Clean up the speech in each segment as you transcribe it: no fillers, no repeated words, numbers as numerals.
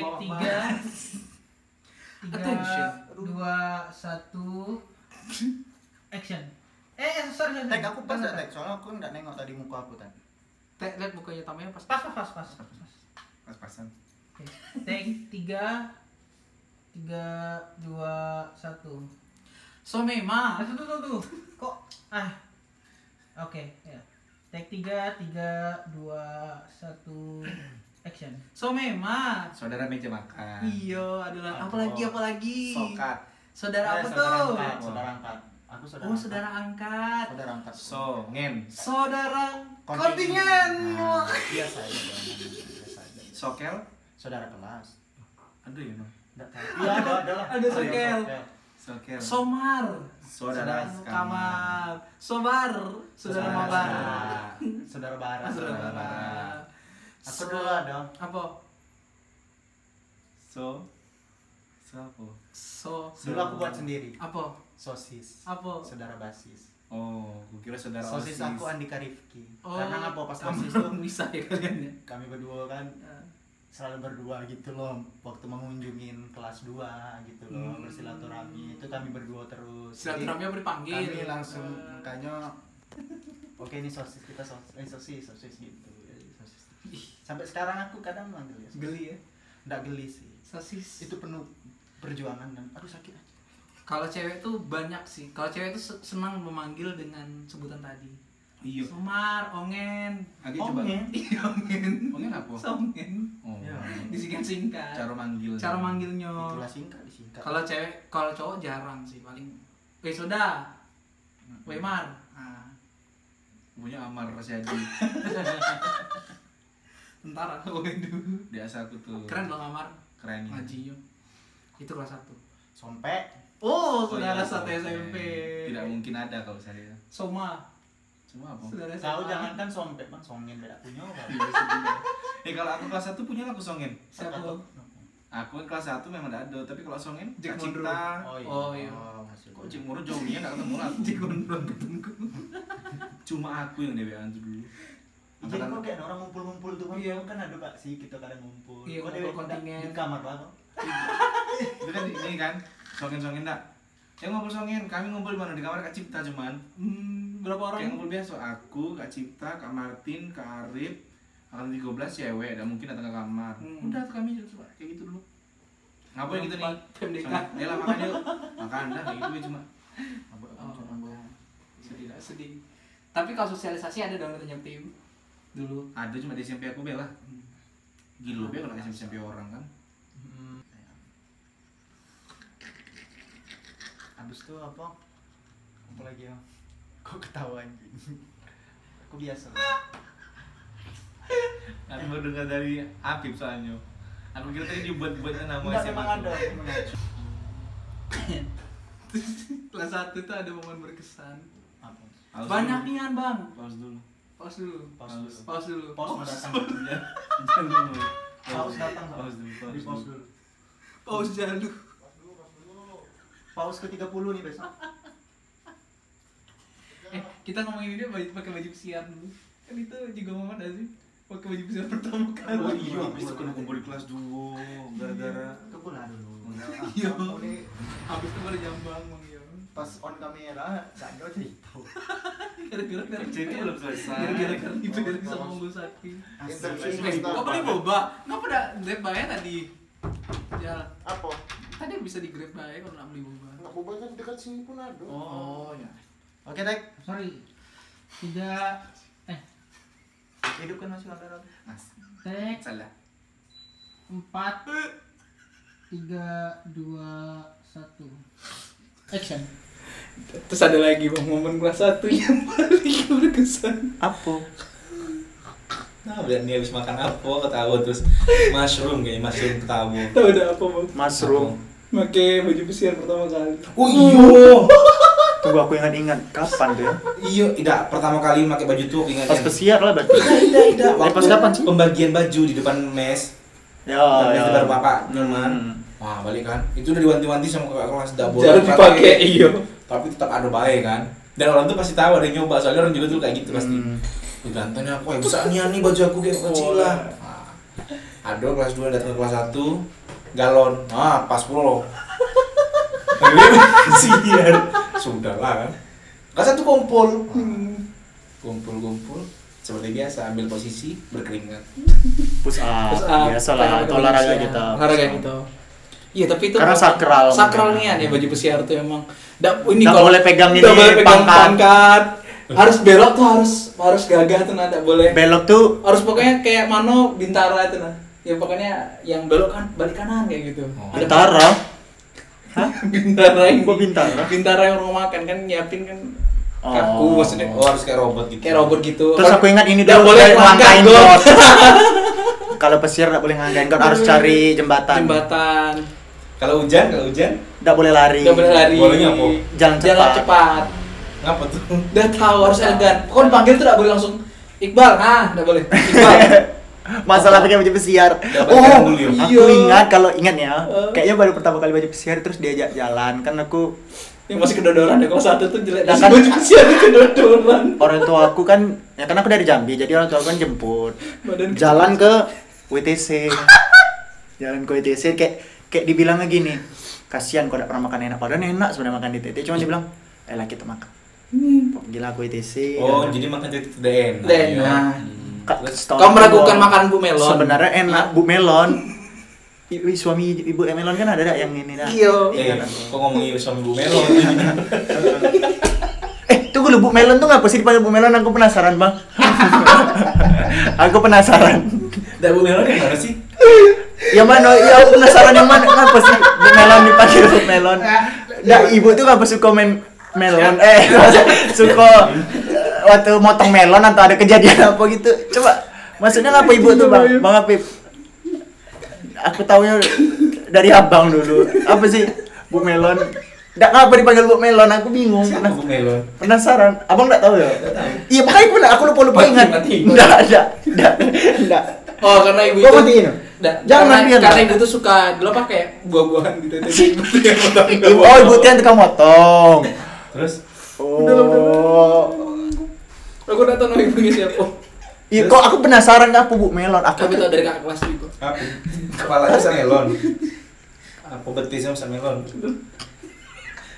tiga, Attention. 2, 1, action. Sorry. Tek aku pas ya tek, soalnya aku nggak nengok tadi muka aku tadi. Tek, lihat mukanya Tamaya pas. Pas. Pas-pasan. Oke. Take 3, 2, 1. Somema. Tuh. Kok Oke, ya. Take 3, 2, 1, action. Somema. Saudara meja makan. Iya, adalah apalagi. Sokat. Saudara apa tuh? Saudara angkat. Aku saudara. Oh, saudara angkat. Saudara angkat. Songen. Saudara kontingen. Biasa aja. Biasa aja. Sokel. Saudara kelas. Aduh ya no. Enggak tahu. Iya, ada lah. Ada sokel. Sokel. Somar. Saudara kamar. Sobar. Saudara mabar. Saudara bara. Saudara mabar. Aku dulu ada. Apa? Dulu aku buat sendiri. Apa? Sosis. Apa? Saudara basis. Oh, gue kira saudara Sosis OSIS. aku Andika Rifki. Oh, Karena ngapa pas kamu sosis tuh bisa ya kalian ya. kami berdua kan selalu berdua gitu loh waktu mengunjungin kelas 2 gitu loh bersilaturahmi itu kami berdua terus. Silaturahmi apa dipanggil? Kami langsung makanya oke ini sosis kita sosis gitu. Sosis. Sampai sekarang aku kadang manggil ya. Geli ya. Enggak geli sih. Sosis. Itu penuh perjuangan dan aduh sakit aja. Kalau cewek tuh banyak sih. Kalau cewek tuh senang memanggil dengan sebutan tadi. Iya. Somar, ongen. Lagi coba. Iya, ongen. Ongen apa? Songen. Oh. Ya. Disingkat-singkat. Cara manggil. Cara manggilnya. Itulah disingkat. Kalau cowok jarang sih, paling Soda. Wemar. Nah, Punya Amar Rasyadi. tentara. Waduh. Di asalku tuh. Keren loh Amar. Keren ya. Ngaji yo. Itu kelas 1. Sompe. Oh, Oh, saudara iya, satu oke. SMP. Tidak mungkin ada kalau saya. Soma. Cuma apa? Saudara Tahu SMA. jangan kan sompe bang songen beda punya apa? Kalau aku kelas 1 punya aku songen. Siapa? Aku kan kelas 1 memang ada, tapi kalau songen Jack Kak Cipta. Oh, iya. Masih. Kok Cik Moro jauhnya enggak ketemu aku. Cik Gondrong ketemu. Cuma aku yang DWA itu dulu. Jadi kok kayak orang ngumpul-ngumpul tuh bang? Iya. Kan ada pak sih kita kadang ngumpul. Iya, Kok ngumpul dia kontingen. di kamar bang? Itu kan ini kan songen-songen enggak. Ya ngumpul songen, kami ngumpul di mana? Di kamar Kak Cipta cuman. Berapa orang? Kayak ngumpul biasa, aku, Kak Cipta, Kak Martin, Kak Arif, angkatan 13 cewek, dan mungkin datang ke kamar. Udah tuh kami coba kayak gitu dulu. Ngapain gitu nih? PMDK. Ya lah makan yuk. Makan dah kayak gitu ya cuma. Sedih lah, sedih. Tapi kalau sosialisasi ada dong tanya tim dulu. Ada cuma di SMP aku bela. Gila be kalau SMP orang kan. Habis itu apa? Apa lagi ya? Kok ketawa anjing? Aku biasa. Aku baru dengar dari Apip soalnya. Aku kira tadi dibuat-buatnya nama Enggak SMA. memang ada. Kelas 1 tuh ada momen berkesan. Apa? Pause Banyak dulu. nian bang. Pause dulu. Pause dulu. Pause dulu. Pause dulu. Pause mau datang. Jangan dulu. Pause datang. Pause dulu. Di pause dulu. Pause jalur. Pause ke 30 nih besok. Kita ngomongin ini pakai baju pesiar dulu. Kan itu juga momen gak sih? Pakai baju pesiar pertama kali. Oh iya, habis itu kena kumpul di kelas dulu gara-gara Ke bola dulu. Iya. Habis itu baru jambang bang ya. Pas on kamera, Sandro cerita. Gara-gara cerita belum selesai. Gara-gara diberin sama Unggul Sakti. Interview Kok beli boba? Ngapa udah grab bayar tadi? Ya, Apa? tadi bisa di grab bayar kalau nggak beli boba. Nak boba kan dekat sini pun ada. Oh ya. Oke Tek. Sorry. 3, Hidup kan masih ada. take Salah. 4, 3, 2, 1, action. Terus ada lagi bang momen kelas 1 yang paling berkesan. Apa? Nah, biar dia habis makan apa ketawa terus mushroom ketawa. Tahu ada apa bang? Mushroom. Pakai baju pesiar pertama kali. Oh iya. Tunggu aku ingat-ingat kapan tuh ya? Iya, tidak pertama kali pakai baju tuh aku ingat. Pas pesiar lah berarti. Tidak. Pas kapan sih? Pembagian baju di depan mes. Ya, Mes di baru bapak nyaman. Wah, balik kan. Itu udah diwanti-wanti sama kakak kelas enggak boleh Jangan dipakai, iya. Tapi tetap ada baik kan. Dan orang tuh pasti tahu ada yang nyoba, soalnya orang juga tuh kayak gitu pasti. Digantungnya aku, bisa nih baju aku kayak kecil lah. Ada kelas 2 datang ke kelas 1 galon. Pas pula. Siar. Sudahlah kan. Kelas 1 kumpul. Kumpul. Seperti biasa ambil posisi berkeringat. Push up. Push up. Biasalah, itu olahraga kita. Olahraga gitu. Iya, tapi itu Karena sakral. Sakralnya nih baju pesiar tuh emang. Ini Nggak kalau boleh pegang ini, nggak boleh pegang pangkat. pangkat. Harus belok tuh harus gagah tuh nggak boleh. Belok tuh Harus pokoknya kayak Mano Bintara itu nah. Ya pokoknya yang belok kan balik kanan kayak gitu. Bintara. Hah? Bintara yang Gua Bintara. Bintara yang orang makan kan nyiapin kan Oh. maksudnya harus kayak robot gitu. kayak robot gitu. Terus aku ingat ini Nggak dulu boleh ngelangkain langkah got. Kalau pesiar nggak boleh ngelangkain got, harus cari jembatan. Jembatan. Kalau hujan, Nggak boleh lari. Nggak boleh lari. Bolehnya apa? Jalan cepat. ngapa tuh? Udah tahu harus elegan. Pokoknya panggil tuh nggak boleh langsung Iqbal. Nggak boleh. Iqbal. Masalah pakai baju pesiar. Dapatkan dulu ya. Aku Iya. ingat kalau ingat ya, kayaknya baru pertama kali baju pesiar terus diajak jalan kan aku Yang masih kedodoran ya, kalau satu tuh jelek. Nah, Nah, kan- baju pesiar itu kedodoran. orang tua aku kan ya kan aku dari Jambi jadi orang tua aku kan jemput Badan jalan ke WTC kayak dibilangnya gini, kasihan kau tidak pernah makan enak, padahal enak sebenarnya makan di TT, cuma dibilang lah kita makan gila aku WTC Oh, kan. jadi makan itu tidak enak. Tidak ya. enak. Setahun Kau meragukan doang. makan Bu Melon? Sebenarnya enak Bu Melon. Suami Ibu Melon kan ada yang ini dah. Iya. Kok ngomongin suami Bu Melon? Tunggu lu Bu Melon tuh ngapa sih dipanggil Bu Melon? Aku penasaran, Bang. Aku penasaran. Dan Bu Melon yang mana sih? Yang mana? Ya aku penasaran yang mana? Ngapa sih Bu Melon dipanggil Bu Melon? Dah Ibu tuh ngapa suka main melon? Suka waktu motong melon atau ada kejadian apa gitu? Coba maksudnya ngapa Ibu tuh, Bang? Bang Apip. Aku taunya dari abang dulu. Apa sih Bu Melon? Nggak ngapa dipanggil Bu Melon? Aku bingung. Siapa Bu Melon? Penasaran. Abang nggak tahu ya? Nggak tahu. Iya makanya aku lupa ingat. Mati. Nggak. Oh, karena ibu Gua itu matiin. karena Jangan biar karena nggak. ibu tuh suka dulu apa kayak buah-buahan gitu. Jadi ibu tuh yang potong. Oh ibu tuh yang tukang motong. Terus? Oh. Aku udah tahu nama ibunya siapa. Iya kok aku penasaran apa Bu Melon? Aku Tapi tahu dari kakak kelas itu. Apa? Kepalanya bisa melon. Apa betisnya bisa melon?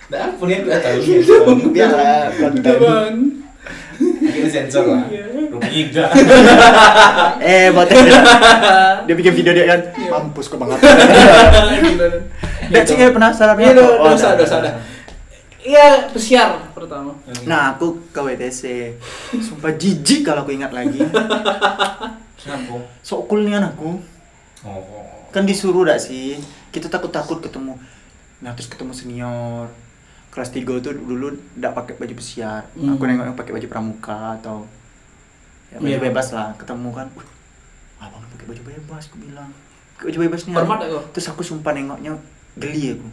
Nggak apa nih, nggak tahu nih. biarlah konten. Bang. Kita sensor lah. Rupanya enggak. Buat dia bikin video dia kan mampus kok banget. Dan sih kayak penasaran. Iya, apa? Oh, dosa ada. Iya, pesiar pertama. Nah aku ke WTC. Sumpah jijik kalau aku ingat lagi. Kenapa? Sok cool nih anakku. Oh. Kan disuruh dak sih, kita takut ketemu, nah terus ketemu senior kelas 3 tuh dulu ndak pakai baju pesiar, aku nengok yang pakai baju pramuka atau ya, baju Iya. bebas lah, ketemu kan, abang pakai baju bebas, aku bilang pakai baju bebas nih, Hormat aku. terus aku sumpah nengoknya geli aku,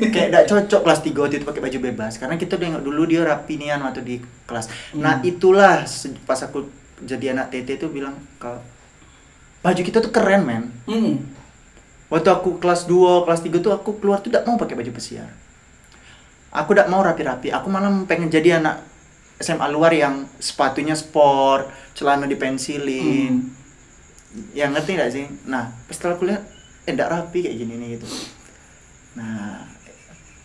kayak ndak cocok kelas 3 waktu itu pakai baju bebas, karena kita nengok dulu dia rapi nih waktu di kelas, nah itulah pas aku jadi anak TT tuh bilang ke baju kita tuh keren men. Waktu aku kelas 2, kelas 3 tuh aku keluar tuh gak mau pakai baju pesiar. Aku gak mau rapi-rapi, aku malah pengen jadi anak SMA luar yang sepatunya sport, celana dipensilin. Yang ngerti gak sih? Nah, setelah aku lihat, gak rapi kayak gini nih gitu. Nah,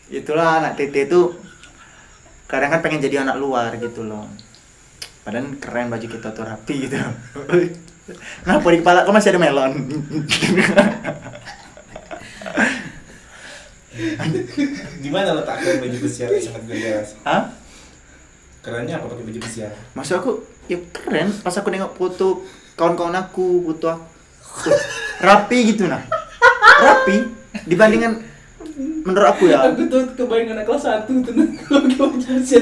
itulah anak TT tuh kadang kan pengen jadi anak luar gitu loh. Padahal keren baju kita tuh rapi gitu. Nah, di kepala kok masih ada melon. Di mana letakkan baju pesiar yang sangat gaya? Hah? Kerennya apa pakai baju pesiar? Maksud aku, ya keren. Pas aku nengok foto kawan-kawan aku, foto aku rapi gitu nah. Rapi dibandingkan menurut aku ya. Aku tuh kebayang anak kelas 1 tuh kalau baju pesiar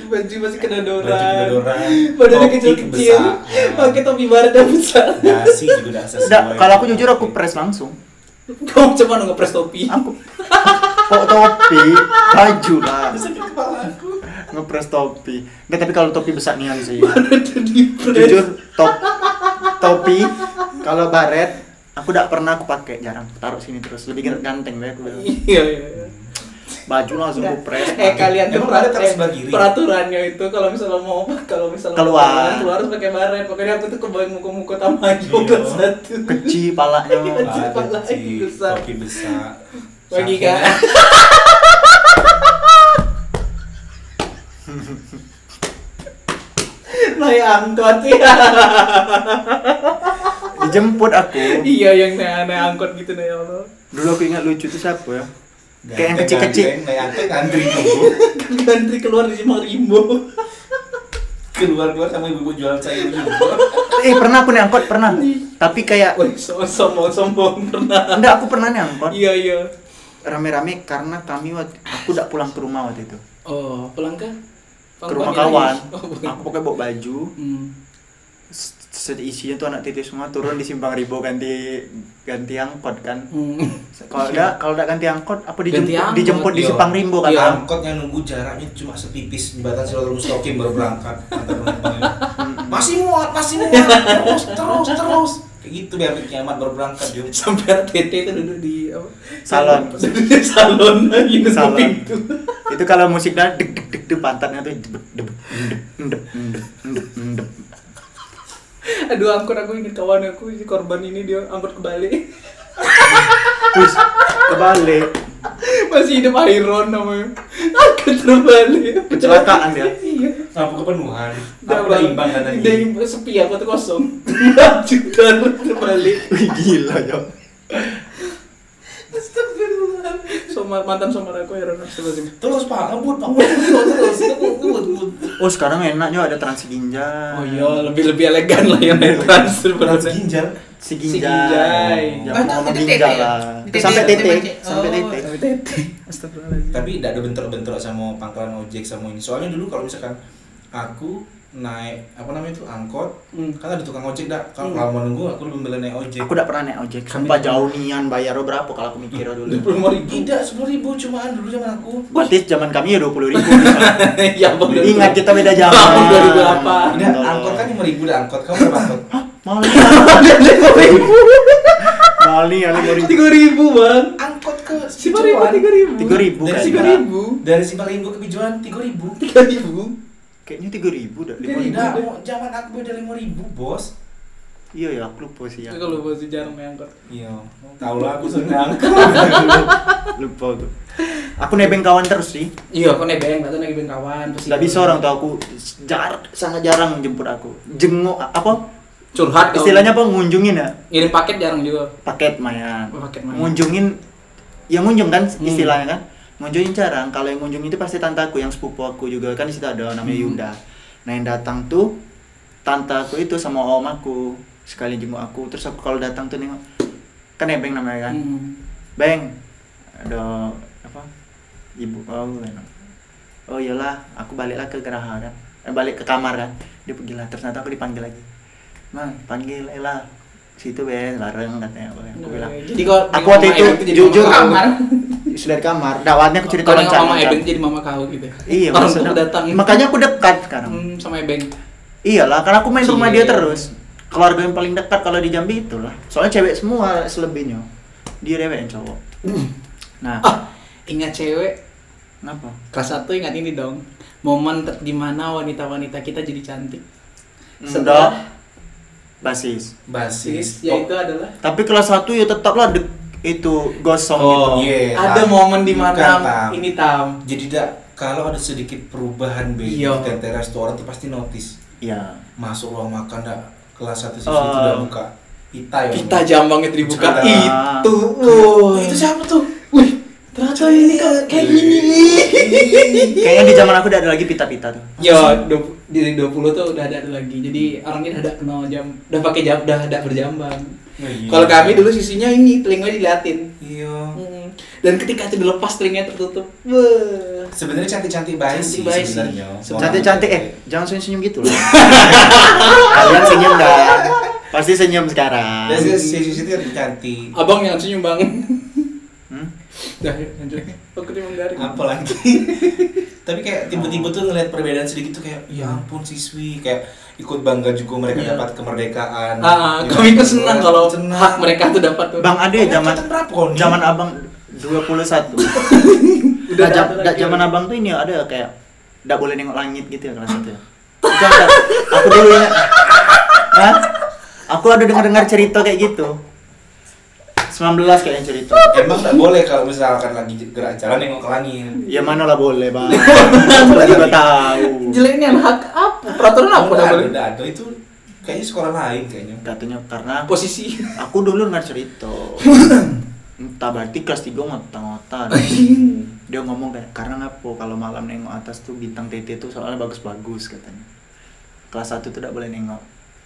baju masih kedodoran. Baju kedodoran, Badannya topi kecil-kecil. besar. Pakai topi baret yang besar. Dasi juga dasar Nggak, sesuai. kalau aku jujur aku press langsung. Kamu cuma ngepres topi. Aku kok topi, baju lah. sakit kepala aku. Ngepres topi. Nggak, tapi kalau topi besar nian sih. Udah dipres. Jujur topi kalau baret aku tidak pernah aku pakai, jarang taruh sini terus lebih ganteng deh aku bilang. Iya. baju langsung Nah, kupres. kalian tuh Emang ada terus sebelah kiri? peraturannya itu kalau misalnya mau Keluar. keluar harus pakai baret. Pokoknya aku tuh kebayang muka-muka Tamayo Iya. kelas 1. kecil palanya. Kecil pala besar. Kaki besar. Bagi Saking- Kak. Naik angkot ya. Dijemput aku. Iya yang naik angkot gitu ya Allah. Dulu aku ingat lucu tuh siapa ya? Kayak yang kecil-kecil. Naik angkot ngantri dulu. Gantri keluar di Simpang Rimbo. Keluar sama ibu-ibu jualan sayur juga. Pernah aku naik angkot pernah. Tapi kayak Wih, sombong pernah. enggak, aku pernah naik angkot Iya. rame-rame karena aku udah pulang ke rumah waktu itu. Oh, pulang ke? Ke rumah kawan. Oh, bukan. Aku pakai bawa baju. Hmm. Isinya tuh anak titik semua turun di Simpang Ribo ganti angkot kan. Hmm. Kalau udah ganti angkot apa Ganti angkot, dijemput di iya. Simpang Rimbo kan. Iya, angkot yang nunggu jaraknya cuma sepipis jembatan Siratul Mustaqim baru berangkat antar penumpang ini. Masih muat, terus. Kayak gitu biar kiamat baru berangkat dia. Sampai TT itu duduk di apa? Salon. Duduk di salon lagi nunggu Salon. pintu. Itu kalau musiknya deg deg deg deg pantatnya tuh deg deg deg. Aduh, angkot aku ingat kawan aku si korban ini dia angkot kebalik. Terus kebalik. Masih hidup Iron namanya. Angkot terbalik. Kecelakaan dia. Iya. Lampu kepenuhan. Udah Aku udah imbang kan tadi. Udah imbang, sepi aku tuh kosong. Maju dan terbalik. Wih gila ya. Astagfirullah. Mantan somar aku Iron astagfirullah. Terus Pak, ngebut Pak. Terus. Oh sekarang enaknya ada Transginjal. Oh iya, lebih elegan lah yang naik transfer Berat ginjal. Si Si Ginjal. Ginjal. Jangan itu ngomong tete ginjal ya? lah. Tete, Sampai tete, tete. tete. Sampai Oh. tete. Tapi tete. Astagfirullahaladzim. Tapi tidak ada bentrok-bentrok sama pangkalan ojek sama ini. Soalnya dulu kalau misalkan aku naik apa namanya itu angkot, kan ada tukang ojek dah. Kalau mau nunggu aku lebih milih naik ojek. Aku udah pernah naik ojek. Sumpah jauh nian bayar berapa kalau aku mikir dulu. 25.000. Tidak, 10.000 cumaan dulu zaman aku. Berarti zaman kami ya 20.000. Ya bang. Ingat kita beda zaman. Tahun 2008. Ini angkot kan 5.000 dah angkot. Kamu berapa angkot? Mali. 5.000. Mali ya 5.000. 3.000 bang. Angkot ke 5.000. 3.000 Dari kayaknya. 3.000. Dari Simpang Rimbo ke Pijuan 3.000. 3.000. Kayaknya 3.000 dah. 5.000. Tidak, zaman aku beda 5.000 bos. Iya ya, aku lupa sih ya. Kalau masih jarang naik angkot. Iya, tahu lah aku senang. Lupa aku. Aku nebeng kawan terus sih. Iya, aku nebeng, atau nebeng kawan. Gak bisa orang tua aku sangat jarang jemput aku. Jenguk apa? Curhat. Istilahnya apa? Ngunjungin ya. Ngirim paket jarang juga. Paket mayan. Paket mayan. Ngunjungin, yang ngunjung kan istilahnya kan. Ngunjungin jarang. Kalau yang ngunjung itu pasti tantaku yang sepupu aku juga kan di situ ada namanya Yunda. Nah yang datang tuh tante aku itu sama om aku sekali jenguk aku. Terus aku kalau datang tuh nengok kan nebeng namanya kan. Beng, ada apa? Ibu oh iyalah, aku baliklah ke Geraha kan. Balik ke kamar kan. Dia pergi lah. Ternyata aku dipanggil lagi. Mang, panggil lah. Situ bareng katanya. Aku bilang. Jadi kalau Aku waktu itu jujur kamar. Sudah di kamar. Dakwatnya aku cerita Kalau yang mama loncat-loncat. Ebeng jadi mama kau gitu. Iya, Orang maksudnya. tuh datang. Makanya aku dekat sekarang. Sama Ebeng. Iyalah, karena aku main rumah Cie. dia terus. Keluarga yang paling dekat kalau di Jambi itulah. Soalnya cewek semua selebihnya. Dia cewek yang cowok. Nah, Ingat cewek kenapa? kelas 1 ingat ini dong. Momen dimana wanita-wanita kita jadi cantik. Sedap basis. Basis. Yaitu adalah Tapi kelas 1 ya tetaplah itu gosong gitu. Iya. ada momen dimana Bukan, Tam. ini Tam. Jadi kalau ada sedikit perubahan di Iya. tete restoran tuh pasti notice. Iya. Masuk ruang makan dah kelas 1 siswa Oh. itu udah buka pita ya. Kita jambang itu dibuka Cerita. itu. Wah. Itu siapa tuh? Wih, ternyata ini kok kayak gini. Kayaknya di zaman aku udah ada lagi pita-pita tuh. Ya, di 20 tuh udah ada lagi. Jadi orangnya udah kenal udah pakai udah ada berjambang. Iya. Kalau kami dulu sisinya ini telinganya diliatin. Iya. Dan ketika itu dilepas telinganya tertutup. Wah. Sebenarnya cantik-cantik bayi sih Cantik bayi sih. sebenarnya. Cantik-cantik jangan senyum-senyum gitu loh. Kalian senyum dah. Pasti senyum sekarang. Dan si itu cantik. Abang yang senyum, Bang. Hmm? Dah, lanjut. Aku dimang garing. Apa lagi? Tapi kayak tiba-tiba tuh ngeliat perbedaan sedikit tuh kayak ya ampun siswi kayak ikut bangga juga mereka Iya. dapat kemerdekaan. Kami tuh senang kalau Senang. hak mereka tuh dapat tuh. Bang Ade Kamu zaman angkatan berapa kau nih? zaman Abang 21. Udah Nah, ada lagi. zaman abang tuh ini ada kayak nggak boleh nengok langit gitu ya kelas 1 ya. Itu ada. Aku dulu ya. Hah? Aku ada dengar cerita kayak gitu. 19 kayaknya cerita. Emang nggak boleh kalau misalkan lagi gerak jalan nengok ke langit. Ya mana lah boleh bang. Tiba-tiba tahu. Jeleknya hak apa? Peraturan apa nggak boleh? Udah ada itu kayaknya sekolah lain kayaknya. Katanya karena Posisi. aku dulu dengar cerita. Entah berarti kelas 3 ngotak-ngotak. Dia ngomong kayak karena ngapa kalau malam nengok atas tuh bintang TT tuh soalnya bagus-bagus katanya. Kelas 1 tuh tidak boleh nengok.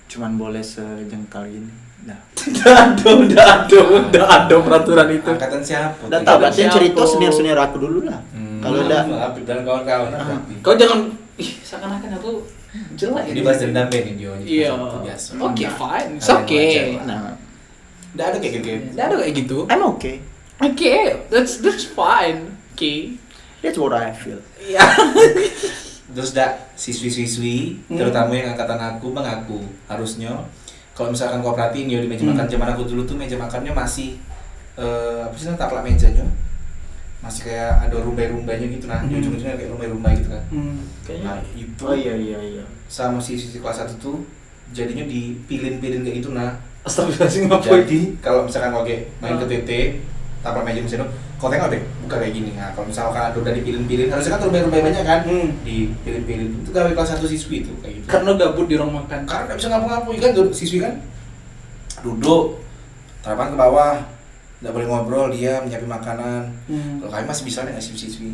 Cuman boleh sejengkal gini. Nah. Udah ada peraturan itu. Angkatan siapa? Udah tahu berarti Siapa? cerita senior-senior aku dulu lah. Kalau udah Apip dan kawan-kawan berarti. Kau jangan seakan-akan aku jelek. Jadi bahas dendam deh nih dia. Iya. Biasa. Oke, fine. It's Kalian okay. wajar lah. nah, Nggak ada kayak gitu. Nggak ada kayak gitu. I'm okay. Oke, that's fine. Oke. That's what I feel. Iya. Terus siswi-siswi, terutama yang angkatan aku mengaku harusnya kalau misalkan kau perhatiin ya di meja makan zaman aku dulu tuh meja makannya masih apa sih namanya, taplak mejanya masih kayak ada rumbai-rumbainya gitu nah di ujung-ujungnya kayak rumbai-rumbai gitu kan. Nah itu Oh iya. sama siswi kelas 1 tuh jadinya dipilin-pilin kayak gitu nah. Astagfirullahaladzim ngapain? Jadi kalau misalkan kau kayak main ke TT taplak meja misalnya kau tengok deh buka kayak gini. Nah kalau misalkan ada udah dipilin-pilin harusnya kan rumbai-rumbai banyak kan dipilin-pilin itu gawe kelas 1 siswi itu kayak gitu. Karena gabut di ruang makan. Karena nggak bisa ngapa-ngapain kan siswi kan duduk terapan ke bawah nggak boleh ngobrol dia menyiapin makanan. Kalau kami masih bisa nih ngasih siswi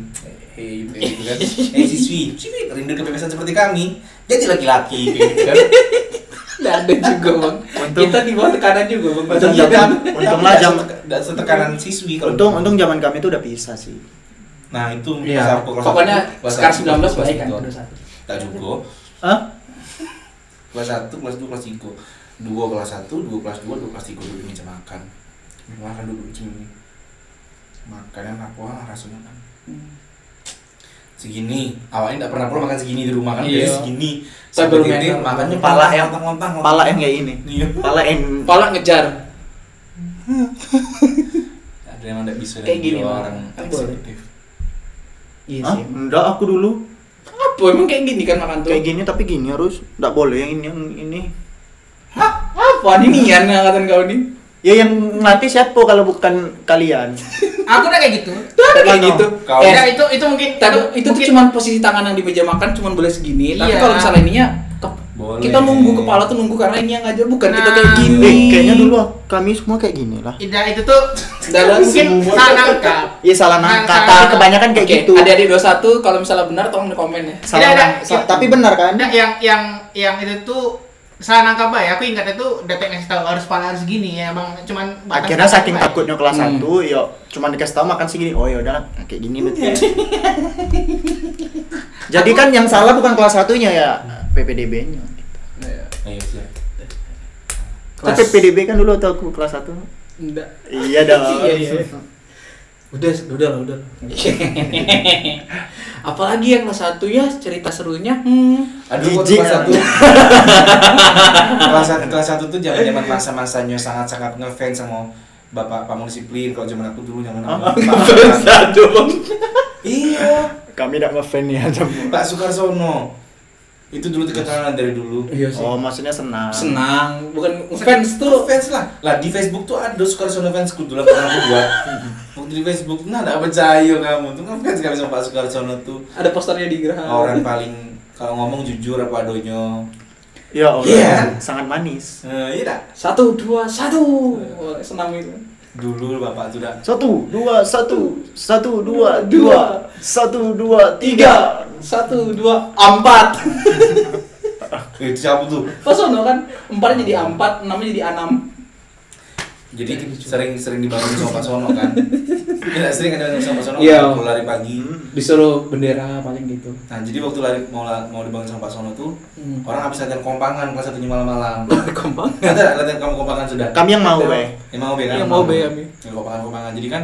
gitu kan siswi rindu kebebasan seperti kami jadi laki-laki gitu kan. Nggak ada juga bang. Kita di bawah tekanan juga bang. Untunglah jam nggak setekanan siswi kalau untung zaman kami itu udah pisah sih. nah itu Iya. pas aku kelas Pokoknya satu, kelas sekarang satu, 19 kelas baik kan. tiga. Udah satu. Tak juga Hah? kelas 1, kelas 2, kelas 3 2 kelas 1, 2 kelas 2, 2 kelas 3 duduk di meja makan duduk di sini makanan aku rasanya kan segini awalnya nggak pernah pula makan segini di rumah kan Iya. jadi segini Sambil sampai titik main makannya pala yang lontang pala yang kayak ini. iya Pala yang Pala ngejar. ada yang nggak bisa Kayak dan gini, dia Bang. orang Kan boleh. eksekutif Iya Hah? sih. Enggak, aku dulu Apa emang kayak gini kan makan tuh? kayak gini tapi gini harus enggak boleh yang ini. Apa ini Nian angkatan kau nih? Ya yang ngelatih siapa kalau bukan kalian? Aku udah kayak gitu. Kayak gitu. Kau- Ya itu mungkin Tapi itu tuh cuma posisi tangan yang di meja makan cuma boleh segini. Tapi Iya. kalau misalnya ininya boleh kita nunggu kepala tuh nunggu karena ini yang ngajar bukan kita kayak Nah. gini. Kayaknya dulu kami semua kayak gini lah. Itu tuh Dalam mungkin semua- salah nangkap. Iya salah nangkap, Salah tapi nangkap. kebanyakan kayak Oke, gitu. adik-adik 21 kalau misalnya benar tolong di komen ya. Salah Tidak, nang- tapi benar kan? Nah, yang itu tuh salah nangkap ya. Aku ingat itu detek ngasih tahu harus pala harus gini ya, Bang. Cuman batas Akhirnya nangkap saking aja. takutnya kelas 1, yo cuman dikasih tahu makan segini. Oh ya udah kayak gini betul. Jadi kan yang salah bukan kelas 1-nya ya, PPDB-nya. ayo siap Tapi PPDB kan dulu atau aku kelas 1? Enggak. Iya dong. Iya. Udah lah. Apalagi yang kelas 1 ya cerita serunya. aduh Jijik. kelas 1 kelas 1 tuh zaman masa-masanya sangat-sangat ngefans sama Bapak Pamong-Disiplin. Kalau zaman aku dulu zaman iya Kami tidak ngefan ya Pak Sukarsono itu dulu terkenal dari dulu. Iya sih. Oh, maksudnya senang. Senang, bukan fans tuh. Fans lah di Facebook tuh ada Sukarsono fansku dulu pernah aku buat waktu di Facebook. Nah nggak percaya kamu tuh kan fans kami sama Pak Sukarsono tuh Ada posternya di Geraha. orang paling kalau ngomong jujur apa adanya. Ya Allah, Iya. sangat manis. Iya tak? 1, 2, 1. Oh, senang itu. Dulu bapak tuh dah 1, 2, 1, 1, 2, 2, 1, 2, 3. 1, 2, 4. itu siapa tuh? Pasono kan 4 jadi 4, 6 jadi 6. Jadi sering dibangun sama Pak Sono kan. Tidak sering ada sama Pak Sono Iya. kalau lari pagi. Disuruh bendera paling gitu. Nah jadi waktu lari mau dibangun sama Pak Sono tuh orang habis latihan kompangan kelas 1-nya malam-malam. Gampang. Ada latihan kompangan sudah. Kami yang mau, Bay. Yang mau be kan? Yang mau be kami. Yang kompangan. Jadi kan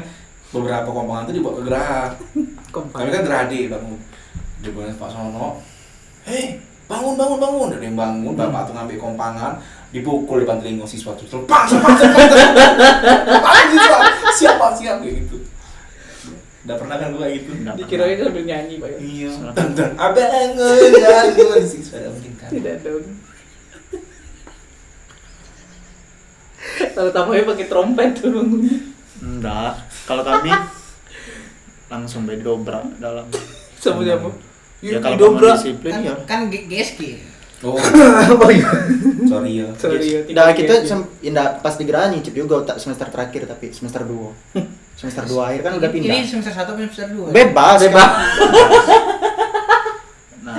beberapa kompangan tuh dibawa ke Geraha. Kami kan Geraha D bangun. Dibangun Pak Sono. Hei, bangun. Ada yang bangun, bapak tuh ngambil kompangan, dipukul depan telinga siswa tuh. Lepas. Siapa kayak gitu. Nggak pernah kan gue kayak gitu. Nggak Dikirain sambil nyanyi, Pak. Iya. Tonton abangun sih sudah mungkin kan. Tidak dong. Kalau tamunya pakai trompet tuh bangunnya. Enggak. Kalau kami langsung bedobrak dalam. Sama siapa? Ya kalau Dobra. bangun disiplin Kan ya. kan GSG. Oh, Oh iya. sorry ya. Sorry ya. Nah, kita pas di Geraha nyicip juga tak semester terakhir tapi semester 2. Semester 2 akhir kan udah pindah. Ini semester 1 atau semester 2? Bebas. Bebas. Nah,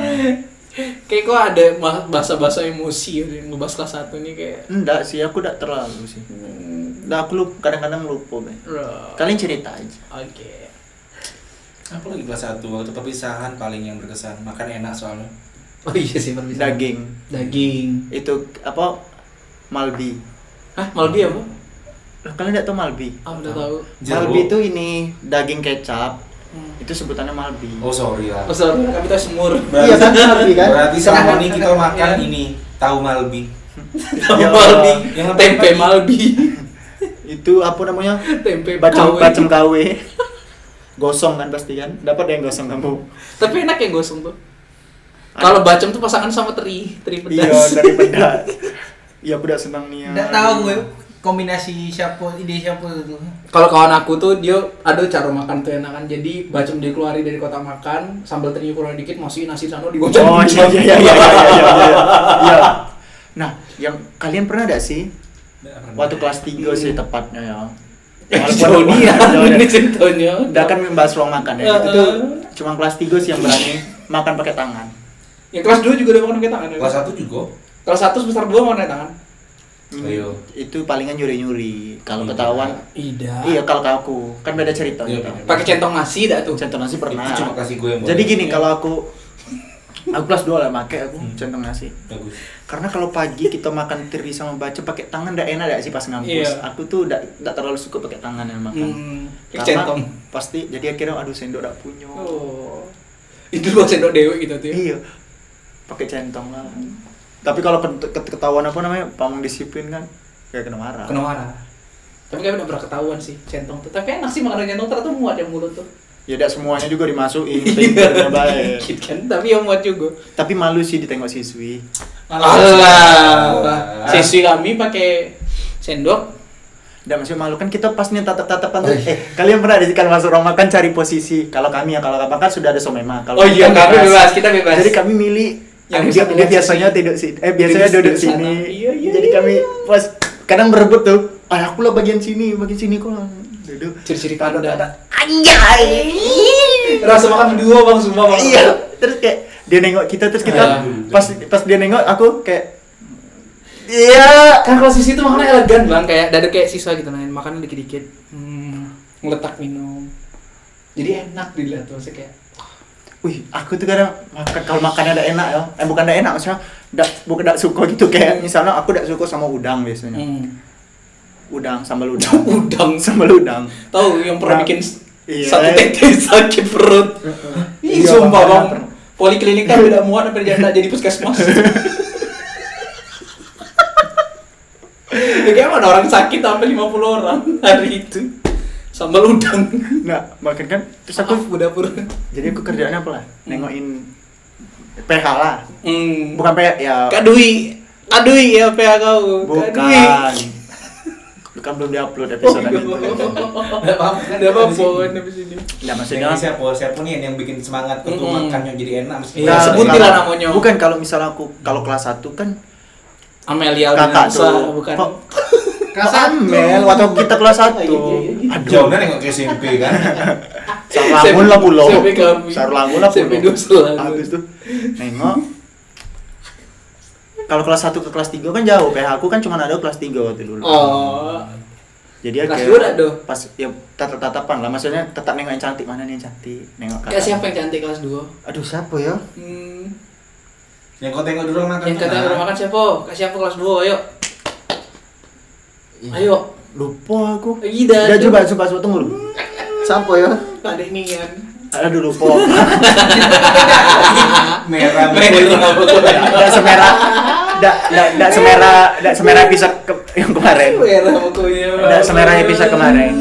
Kayak kok ada bahasa-bahasa emosi yang ngebahas kelas 1 nih kayak. enggak sih, aku enggak terlalu sih. Nah, aku kadang-kadang lupa, Be. Kalian cerita aja. Oke. Aku lagi kelas 1 waktu perpisahan paling yang berkesan. Makan enak soalnya. Oh iya sih perpisahan. Daging. Itu apa? Malbi. Hah, Malbi apa? Loh, kalian enggak tahu Malbi? Ah, udah tahu. Malbi itu ini daging kecap. Itu sebutannya Malbi. Oh sorry lah. Oh, sorry, kami tahu semur. Iya kan Malbi kan? Berarti selama ini kita makan ini tahu Malbi. Tahu Ya, Malbi. yang Tempe apa? Malbi. Itu apa namanya? Tempe Bacem KW. KW. Gosong kan pasti kan? Dapat yang gosong kamu. Tapi enak yang gosong tuh. Kalau bacem tuh pasangan sama teri pedas. Iya, dari pedas. Iya, aku udah senang nih. Enggak tahu gue kombinasi ide siapa itu. Kalau kawan aku tuh dia ada cara makan tuh enak kan. Jadi bacem dia keluarin dari kotak makan, sambal terinya kurang dikit, masukin nasi sana digoceng. Oh iya. Iya. Nah, yang kalian pernah enggak sih waktu kelas 3 sih tepatnya ya. Joni ya, ini contohnya. Udah kan membahas ruang makan ya. Itu tuh cuma kelas 3 sih yang berani makan pakai tangan. Yang kelas 2 juga udah makan pakai tangan. Kelas 1 juga. Kelas 1 semester 2 makan pakai tangan. Ayo. Itu palingan nyuri-nyuri. Kalau Iya. ketahuan Iya. kalau aku kan beda cerita. Iya, gitu. beda. Pakai centong nasi dah tuh. Centong nasi pernah. Itu cuma kasih gue yang boleh. Jadi gini, Iya. kalau aku kelas 2 lah pakai aku centong nasi. Bagus. Karena kalau pagi kita makan teri sama baca pakai tangan enggak enak enggak sih pas ngampus. Iya. Aku tuh enggak terlalu suka pakai tangan yang makan. Pakai Karena centong. pasti jadi akhirnya aduh sendok enggak punya. Oh. Itu buat sendok dewe gitu tuh. Ya? Iya. Pakai centong lah. Tapi kalau ketahuan apa namanya pamong disiplin kan kayak kena marah. Kena marah. Tapi kayaknya udah pernah ketahuan sih centong tuh. Tapi enak sih makanan centong ternyata muat yang mulut tuh. Ya enggak semuanya juga dimasukin, pinternya baik. Dikit kan, tapi yang muat juga. Tapi malu sih ditengok siswi. Alah. Siswi kami pakai sendok. Enggak maksudnya malu kan kita pas nih tatap-tatapan tuh. Kalian pernah di kalau masuk ruang makan cari posisi. Kalau kami ya kalau kan sudah ada somema. Kalau Oh iya, kita kami bebas, kita bebas. Jadi kami milih Yang dia, bisa dia lihat biasanya sisi. tidur sini. Biasanya Duduk duduk di sana. sini. Iya, Jadi kami pas kadang berebut tuh. Aku lah bagian sini kok duduk. Ciri-ciri kandang. Anjay. Rasa makan berdua bang, semua bang. Iya. Terus kayak dia nengok kita terus kita pas dia nengok aku kayak iya. Kan kalau sisi itu makannya elegan bang, kayak dada kayak siswa gitu, makan dikit-dikit. Ngeletak minum. Jadi enak dilihat tuh, maksudnya kayak. Wih, aku tuh kadang kalau makannya udah enak ya. Bukan udah enak, maksudnya bukan udah suka gitu kayak misalnya aku udah suka sama udang biasanya. Udang, sambal udang. Sambal udang. Tahu yang pernah Nah, bikin iya. satu tete sakit perut. Ih, Iya, sumpah makanya bang. pernah. Poliklinik kan udah muat sampai jadi puskesmas. Ya kayak mana orang sakit sampai 50 orang hari itu. Sambal udang. Nah, makan kan terus aku dapur. jadi aku kerjaannya apa lah? Nengokin PH lah. Bukan Bukan PH ya. Kadui ya PH kau. Bukan. Bukan belum diupload episode itu. Enggak apa-apa. Ada apa-apa kan habis ini. Nah, maksudnya Maksudnya siapa nih yang bikin semangat untuk makannya jadi enak meskipun Iya, Nah, sebutin kalau- lah namanya. Bukan kalau misalnya aku kalau kelas 1 kan Amelia kakak Albinasa, tuh. bukan. Kok Kelas Amel waktu kita kelas 1. Iya. Aduh. jauhnya nengok ke SMP kan. Sarlangun lah pulau. SMP kami. Sarlangun lah SMP pulau. 2 Sarlangun. Habis tuh nengok. Kalau kelas 1 ke kelas 3 kan jauh. PH aku kan cuma ada kelas 3 waktu dulu. Oh. Jadi Kelas kayak 2 dah tuh. pas ya tatap-tatapan lah, maksudnya tetap nengok yang cantik, mana nih yang cantik, nengok Kayak siapa yang cantik kelas 2? Aduh siapa ya? Yang kau tengok dulu makan. Yang kata rumah makan siapa? Kak siapa kelas 2? Ayo. Ayo. Lupa aku. Ida. Udah coba tunggu dulu. Siapa ya? Adek Nian. Aduh lupa. merah. Enggak semerah. Enggak semerah episode yang kemarin. Merah pokoknya. Enggak semerah episode kemarin.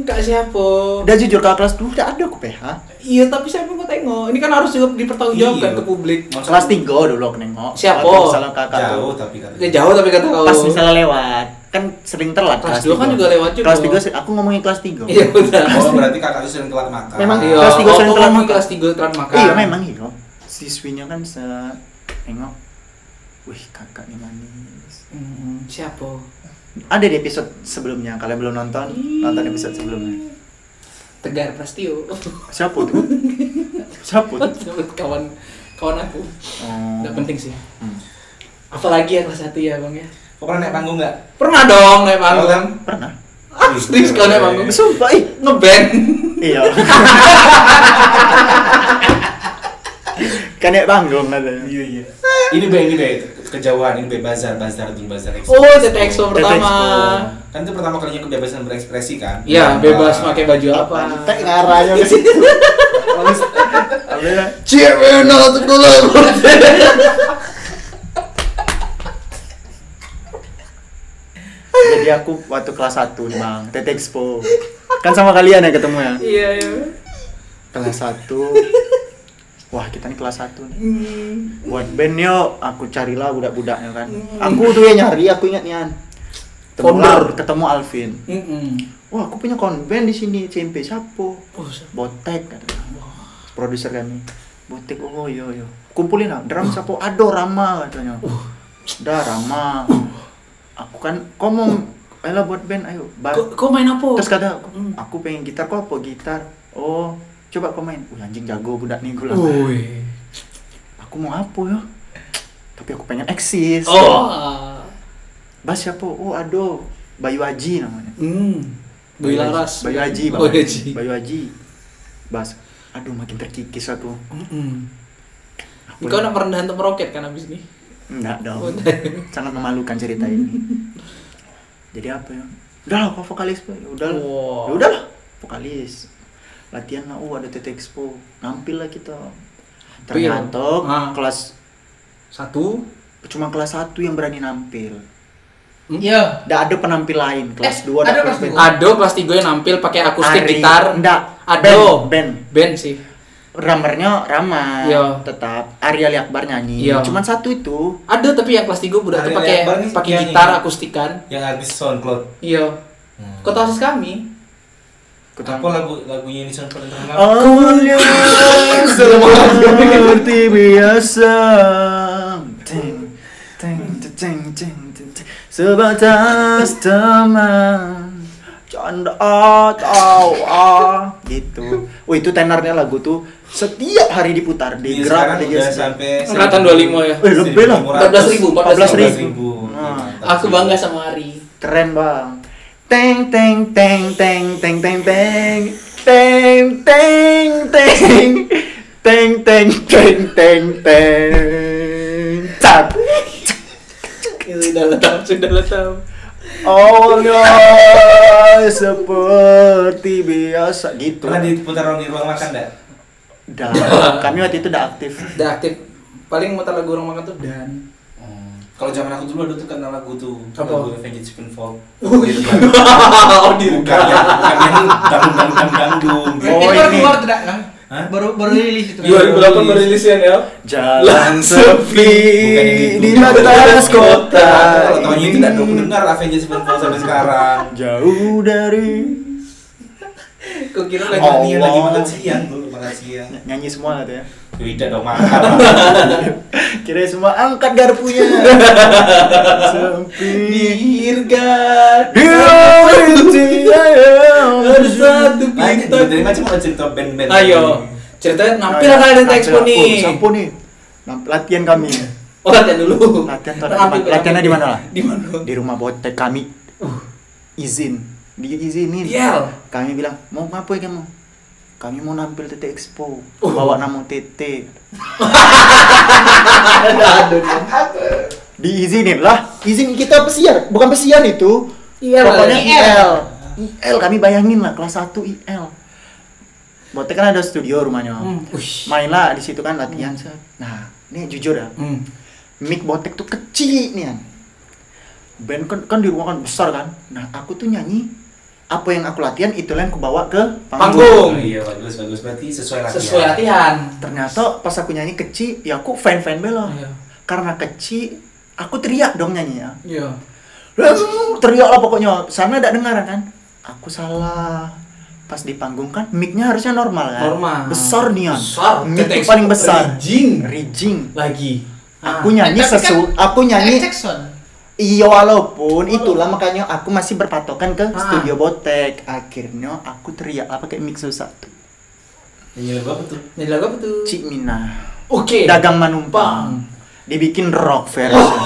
Kak siapa? Udah jujur kakak kelas 2 udah ada aku PH. Iya, tapi siapa yang mau tengok? Ini kan harus juga dipertanggungjawabkan Iya. ke publik. Kelas 3 dulu aku nengok. Siapa? Kalau misalnya kakak Jauh tuh tapi kata Dia jauh tapi kata kau. pas misalnya lewat kan sering telat Kelas 2 kan 3. juga lewat juga. Kelas 3 aku ngomongin kelas 3. Iya benar. Oh, berarti kakak tuh sering telat makan. Memang Iya, kelas 3 sering waktu telat ngomong makan. kelas 3 telat makan. Iya memang iya. Siswinya kan nengok. Wih kakak nih manis. Siapa? Ada di episode sebelumnya. Kalian belum nonton episode sebelumnya. Tegar Prastio. Siapa tuh? Siapa tuh? kawan aku. Oh. Nggak penting sih. Hmm. Apalagi ya kelas 1 ya, Bang ya. Kau pernah naik panggung nggak? Pernah dong naik Kau kan? panggung. Pernah? Serius kau naik panggung. Sumpah Ngeband. iya. Kan naik panggung katanya. Iya. Ini be kejauhan, ini be bazar dulu bazar Expo. Oh, TT Expo pertama. Kan itu pertama kalinya kebebasan berekspresi kan? Iya, bebas pakai baju apa. Tek ngarahnya ke situ. Cewek nak sekolah. Jadi aku waktu kelas 1 nih Bang, TT Expo. Kan sama kalian ya ketemu ya. Iya. Kelas 1. Wah, kita nih kelas 1 nih. Buat band yuk, aku carilah budak-budaknya kan. Aku tuh yang nyari, aku ingat Nian. Ketemu Alvin. Wah, aku punya kawan band di sini, CMP siapa? Botek katanya. Produser kami. Botek, oh iya. Kumpulin lah, drum siapa? Ado Rama katanya. Udah Rama. Aku kan ngomong, ayolah buat band, ayo. Kau main apa? Terus kata, aku pengen gitar, kok apa gitar? Oh, coba kau main. Anjing jago budak nih gue lah. Aku mau apa ya? Tapi aku pengen eksis. Oh. Bass siapa? Oh, Ado. Bayu Haji namanya. Bayu Laras. Bayu Haji. Bayu Haji. Bayu Haji. Bass. Aduh, makin terkikis aku. Kau nak merendah untuk meroket kan abis ini? Enggak dong. Oh, Sangat memalukan cerita ini. Jadi apa ya? Udahlah, kau vokalis. Udahlah. Wow. Ya udahlah, vokalis. Latihan lah, ada TT Expo. Nampil lah kita. Ternyata kelas 1 cuma kelas 1 yang berani nampil. Iya. Nggak ada penampil lain. Kelas 2 ada ada kelas band. dua. Ado kelas 3 yang nampil pakai akustik Ari. gitar. Enggak. Ado. Band. Sih. Drummernya Rama. Iya. Tetap Ari Ali Akbar nyanyi. Iya. Cuman satu itu. Ada tapi yang kelas 3 budak tuh Ari pakai Akbar nih pakai nyanyi. gitar akustik kan. Yang artis SoundCloud. Iya. Kau tahu asis kami? Apa lagunya ini SoundCloud yang terkenal? Awalnya seperti biasa. Sebatas teman. Canda tawa gitu. Oh, itu tenornya lagu tuh setiap hari diputar di Iya, Grab sekarang di udah Gestar. sampai Angkatan 25 ya. Lebih lah. 14.000. Nah, Aku bangga sama Ari. Keren bang. Teng teng teng teng teng teng teng teng teng teng teng teng teng teng teng tak. Sudah tahu. Oh no, seperti biasa gitu. Pernah diputar di ruang makan enggak? Dah, kami waktu itu udah aktif. Udah aktif. Paling muter lagu orang makan tuh dan. Kalau zaman aku dulu ada tuh kan lagu tuh, Apa? lagu Avenged Sevenfold. Oh, Bukan yang dangdung. Oh, Itu baru ini. keluar tidak kan? Hah? Baru rilis itu. 2008 merilisnya ya. Jalan sepi Bukan yang itu. di batas kota. Kalau tahunnya itu tidak aku dengar Avenged Sevenfold sampai sekarang. Jauh dari Kau kira Lagi Allah. makan siang dulu, makan siang. nyanyi semua gitu ya. Tidak dong makan. Kira semua angkat garpunya. Sepi dirgat bersatu Nah, itu dari macam ada cerita band-band. Ayo ceritanya nampil lah kalian di Expo nih. Sampo nih. Latihan kami. Oh latihan dulu. Latihannya di mana lah? Di mana? Di rumah botek kami. Izin. Diizinin. Yel. Kami bilang, "Mau ngapain kamu?" Kami mau nampil TT Expo. Bawa nama TT. Diizinin lah. Izin kita pesiar, bukan pesiar itu. IL. Pokoknya IL. IL kami bayangin lah kelas 1 IL. Botek kan ada studio rumahnya. Main lah di situ kan latihan. Nah, ini jujur ya. Mic Botek tuh kecil nih kan. Band kan di rumah kan besar kan. Nah, aku tuh nyanyi apa yang aku latihan itulah yang aku bawa ke Panggung. Oh, iya bagus berarti sesuai latihan. Sesuai latihan. Ternyata pas aku nyanyi kecil, ya aku fan bela. Iya. Karena kecil, aku teriak dong nyanyinya. Iya. Teriak lah pokoknya. Sana tidak dengar kan? Aku salah. Pas di panggung kan, mic-nya harusnya normal kan? Normal. Besar nih ya. Besar. Mic Ketek paling besar. Rijing. Lagi. Aku nyanyi aku nyanyi. Jackson. Iya walaupun itulah makanya aku masih berpatokan ke studio Botek. Akhirnya aku teriak lah pakai mic satu. Nyanyi lagu apa tuh? Nyanyi lagu apa tuh? Cik Mina. Oke. Dagang Manumpang. Dibikin rock version.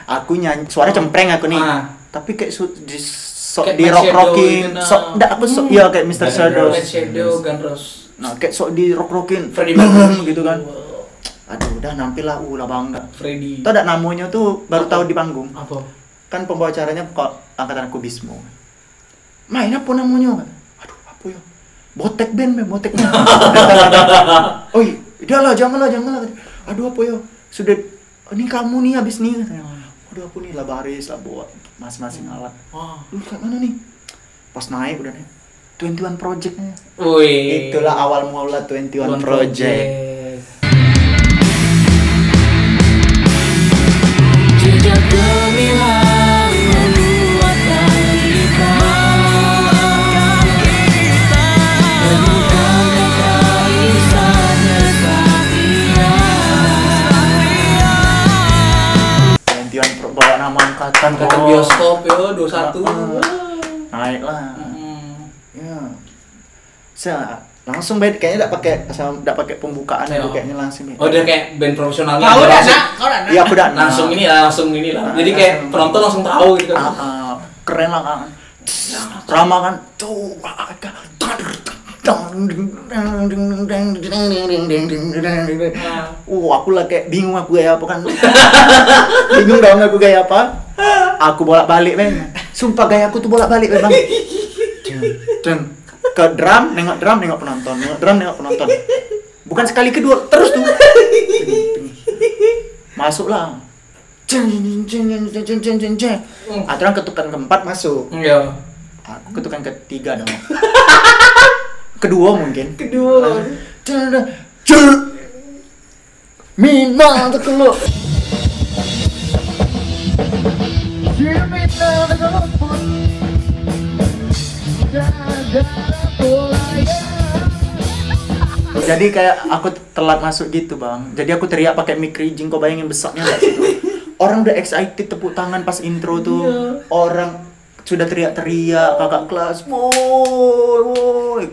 Aku nyanyi suara cempreng aku nih. Tapi kayak sok Kayak di rock rockin. gitu, nah. Sok enggak aku sok iya kayak Mr. Guns N' Shadow. Red Shadow, Gun Roses. Nah, kayak sok di rock rockin. Freddie Mercury gitu kan. Aduh, udah nampil lah bangga. Freddie. Tahu enggak namanya tuh baru Apa? tahu di panggung. Apa? Kan pembawa acaranya kok angkatan aku Bismo. Main apa namanya? Aduh, apa ya? Botek band. Oh, udahlah, janganlah. Aduh, apa ya? Sudah ini kamu nih habis nih katanya. Aduh, aku nih lah baris lah buat masing-masing alat. Lu kayak mana nih? Pas naik udah nih. 21 Project-nya. Wih. Itulah awal mula 21 Project. Jejak gemilang menguatkan kita, menyukai kaisan kesatria. 21 bawa nama angkatan Kata bioskop yo 21. Naik lah. Ya. Langsung bed kayaknya enggak pakai pembukaan Iya. itu kayaknya langsung. Oh, udah kayak band profesionalnya. Kau aja udah langsung- nak, kau udah nak. Iya, aku udah langsung ini lah. Jadi kayak penonton langsung tahu gitu kan. keren lah kan. Drama kan. Tuh. Aku lah kayak bingung aku gaya apa kan. Bingung dong aku gaya apa. Aku bolak-balik men. Sumpah gaya aku tuh bolak-balik men bang. Ke drum, nengok penonton, nengok penonton. Bukan sekali kedua, terus tuh. Masuklah. Aturan ketukan keempat masuk. Iya. Aku ketukan ketiga dong. Kedua mungkin. Kedua. Mina terkeluk. Jadi kayak aku telat masuk gitu bang. Jadi aku teriak pakai mic rigging. Kau bayangin besarnya nggak situ? Orang udah excited tepuk tangan pas intro tuh. Orang sudah teriak-teriak kakak kelas. Woi.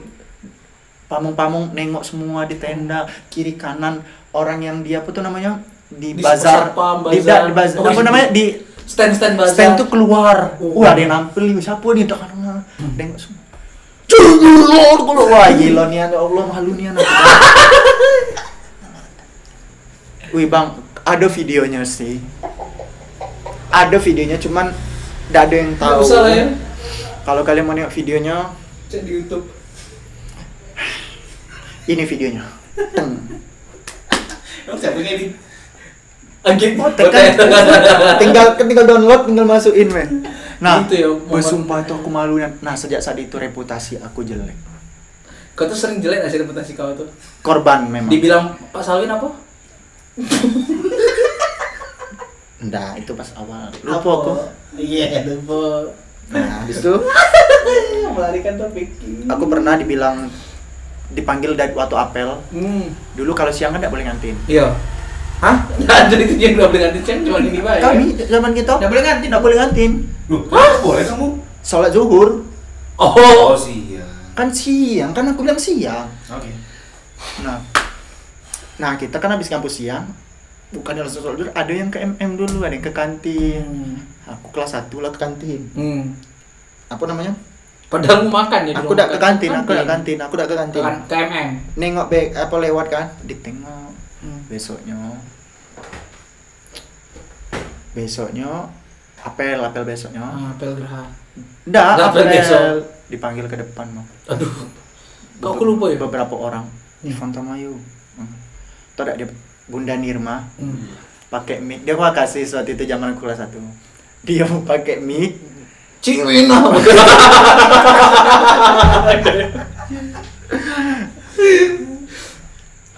Pamung-pamung nengok semua di tenda kiri kanan. Orang yang dia apa tuh namanya di bazar. satpam, Di bazar. bazar. Oh, Apa namanya di Stand bazar. stand tuh keluar. Ada yang nampil nih. Siapa nih? Nengok semua. Wah gila nih ya Allah, malu nih anak. Wih bang, ada videonya sih. Ada videonya cuman tidak ada yang tahu. Nggak usah lah ya. Kalau kalian mau nengok videonya, Cek di YouTube. ini videonya. Teng. Emang siapa yang edit? Agak Tinggal download, tinggal masukin men. Nah, Gitu ya, momen. bersumpah tuh aku malu. Nah, sejak saat itu reputasi aku jelek. Kau tuh sering jelek gak sih reputasi kau tuh? Korban memang. Dibilang Pak Salwin apa? Enggak, itu pas awal. Lupa aku. Iya, lupa. Nah, habis itu Melarikan topik. aku pernah dipanggil dari waktu apel. Dulu kalau siang kan tidak boleh ngantin. Iya. Hah? Nggak ada itu yang belum dengan Tincen, cuma ini baik. Kami zaman kita Nggak boleh ngantin. tidak boleh ngantin. Loh, kenapa boleh kamu? Sholat zuhur Oh, Iya. kan siang, kan aku bilang siang. Oke. Nah kita kan habis kampus siang, bukan langsung sholat zuhur, ada yang ke MM dulu, ada yang ke kantin. Aku kelas 1 lah ke kantin. Apa namanya? Padahal mau makan ya. Aku udah ke kantin, aku udah ke kantin. KMM. Nengok apa lewat kan, ditengok. Besoknya apel besoknya. Apel Gerha. Nggak, Apel besok. dipanggil ke depan mau. Aduh. Kau aku lupa ya? Beberapa orang. Ivan Tamayu. Tahu enggak dia Bunda Nirma pakai mic. Dia mau kasih suatu itu zaman kelas 1. Dia mau pakai mic Cik Wina.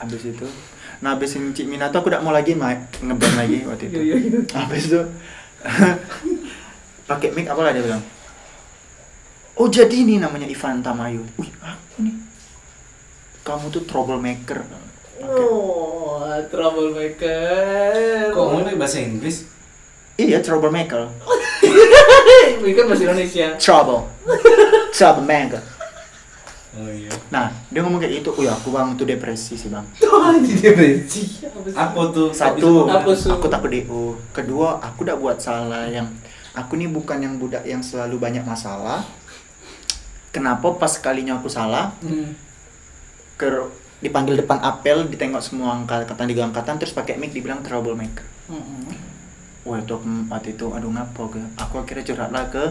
Habis itu, nah habis ini Cik Mina tuh aku udah mau lagi ngeband lagi waktu itu. Habis itu pakai mic apa lah dia bilang. Oh jadi ini namanya Ivan Tamayo. Wih aku nih. Kamu tuh troublemaker. Oh, troublemaker. Kok ngomongnya bahasa Inggris? Iya troublemaker. Ini kan bahasa Indonesia. Troublemaker. Oh iya. Nah dia ngomong kayak gitu. Aku bang tuh depresi sih bang. Jadi depresi. Apa tuh? Satu, Apa su? aku takut DO. Kedua, aku udah buat salah yang aku nih bukan yang budak yang selalu banyak masalah. Kenapa pas kalinya aku salah, dipanggil depan apel, ditengok semua angkatan 3 angkatan, terus pakai mic dibilang troublemaker. Wah itu keempat itu, aduh ngapa ke? Aku akhirnya curhatlah ke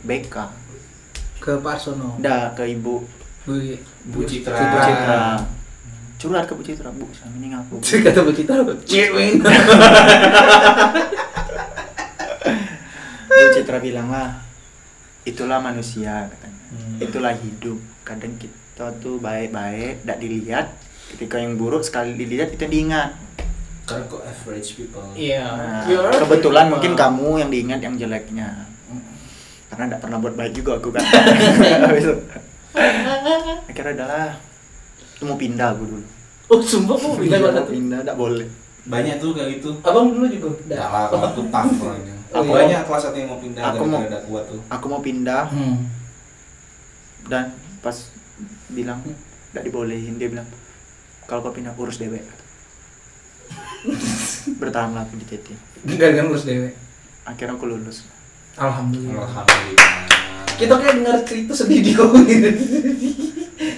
BK. Ke Pak Arsono. Dah ke ibu Bu Citra. Bu Citra. Curhat ke Bu Citra, Bu, sama ini ngaku. Kata Bu Citra, Cik Wina. Bu Citra bilang lah, itulah manusia katanya. Itulah hidup. Kadang kita tuh baik-baik, tidak dilihat. Ketika yang buruk sekali dilihat itu diingat. Karena kok average people. Iya. Nah, kebetulan mungkin kamu yang diingat yang jeleknya. Karena tidak pernah buat baik juga aku kan. Habis itu, akhirnya adalah mau pindah aku dulu. Oh, sumpah mau pindah Mau kelas 1. pindah, tidak boleh. Banyak tuh kayak gitu. Abang dulu juga. Enggak lah, kalau aku tough orangnya. Oh, iya. Banyak kelas 1 yang mau pindah Aku mau- gara-gara kuat tuh. Aku mau pindah dan pas bilang tidak dibolehin, dia bilang kalau kau pindah urus dewek. Bertahanlah aku di TT. Gara-gara lulus dewe. Akhirnya aku lulus. Alhamdulillah. Alhamdulillah. Kita kayak dengar cerita sedih di kau gitu.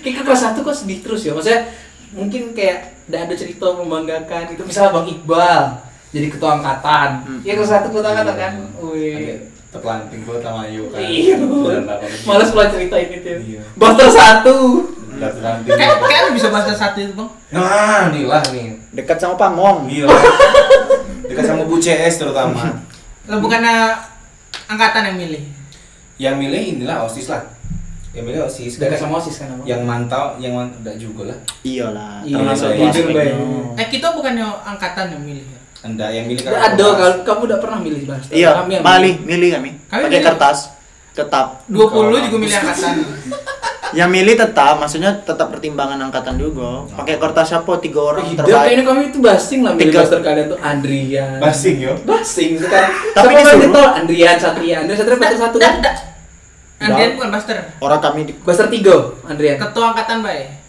Kayak kelas 1 kok sedih terus ya. Maksudnya mungkin kayak tidak ada cerita membanggakan gitu. Misalnya Bang Iqbal jadi ketua angkatan. Iya kelas 1 ketua angkatan kan. Wih. Terpelanting gue sama Ayu kan. Iya. Males pula ceritain itu. Iya. Buster 1. Terpelanting. Kayak lu bisa bahasa satu itu bang. Nah, inilah nih. Dekat sama Pamong. Iya. Dekat sama Bu CS terutama. Lo bukannya angkatan yang milih. Yang milih inilah OSIS lah. Yang milih OSIS. Dekat sama OSIS kan Abang? Yang mantau, enggak juga lah. Iyalah. Iya, termasuk jujur, aspeknya. Bay. Kita bukannya angkatan yang milih ya? Enggak, yang milih Ada kalau kamu udah pernah milih Buster. Iya, Kami yang milih kami. Kami Pakai milih. kertas. Tetap. 20 juga milih angkatan. Yang milih tetap, maksudnya tetap pertimbangan angkatan juga. Pakai kertas siapa? 3 orang Hidup terbaik. ini kami itu basing lah milih Tiga. Buster kalian tuh Andrian. Basing yo. Basing sekarang. Tapi Siapa disuruh. yang tahu Andrian Satria Buster 1 kan? Andrian bukan Buster. Orang kami di Buster 3 Andrian. Ketua angkatan bay.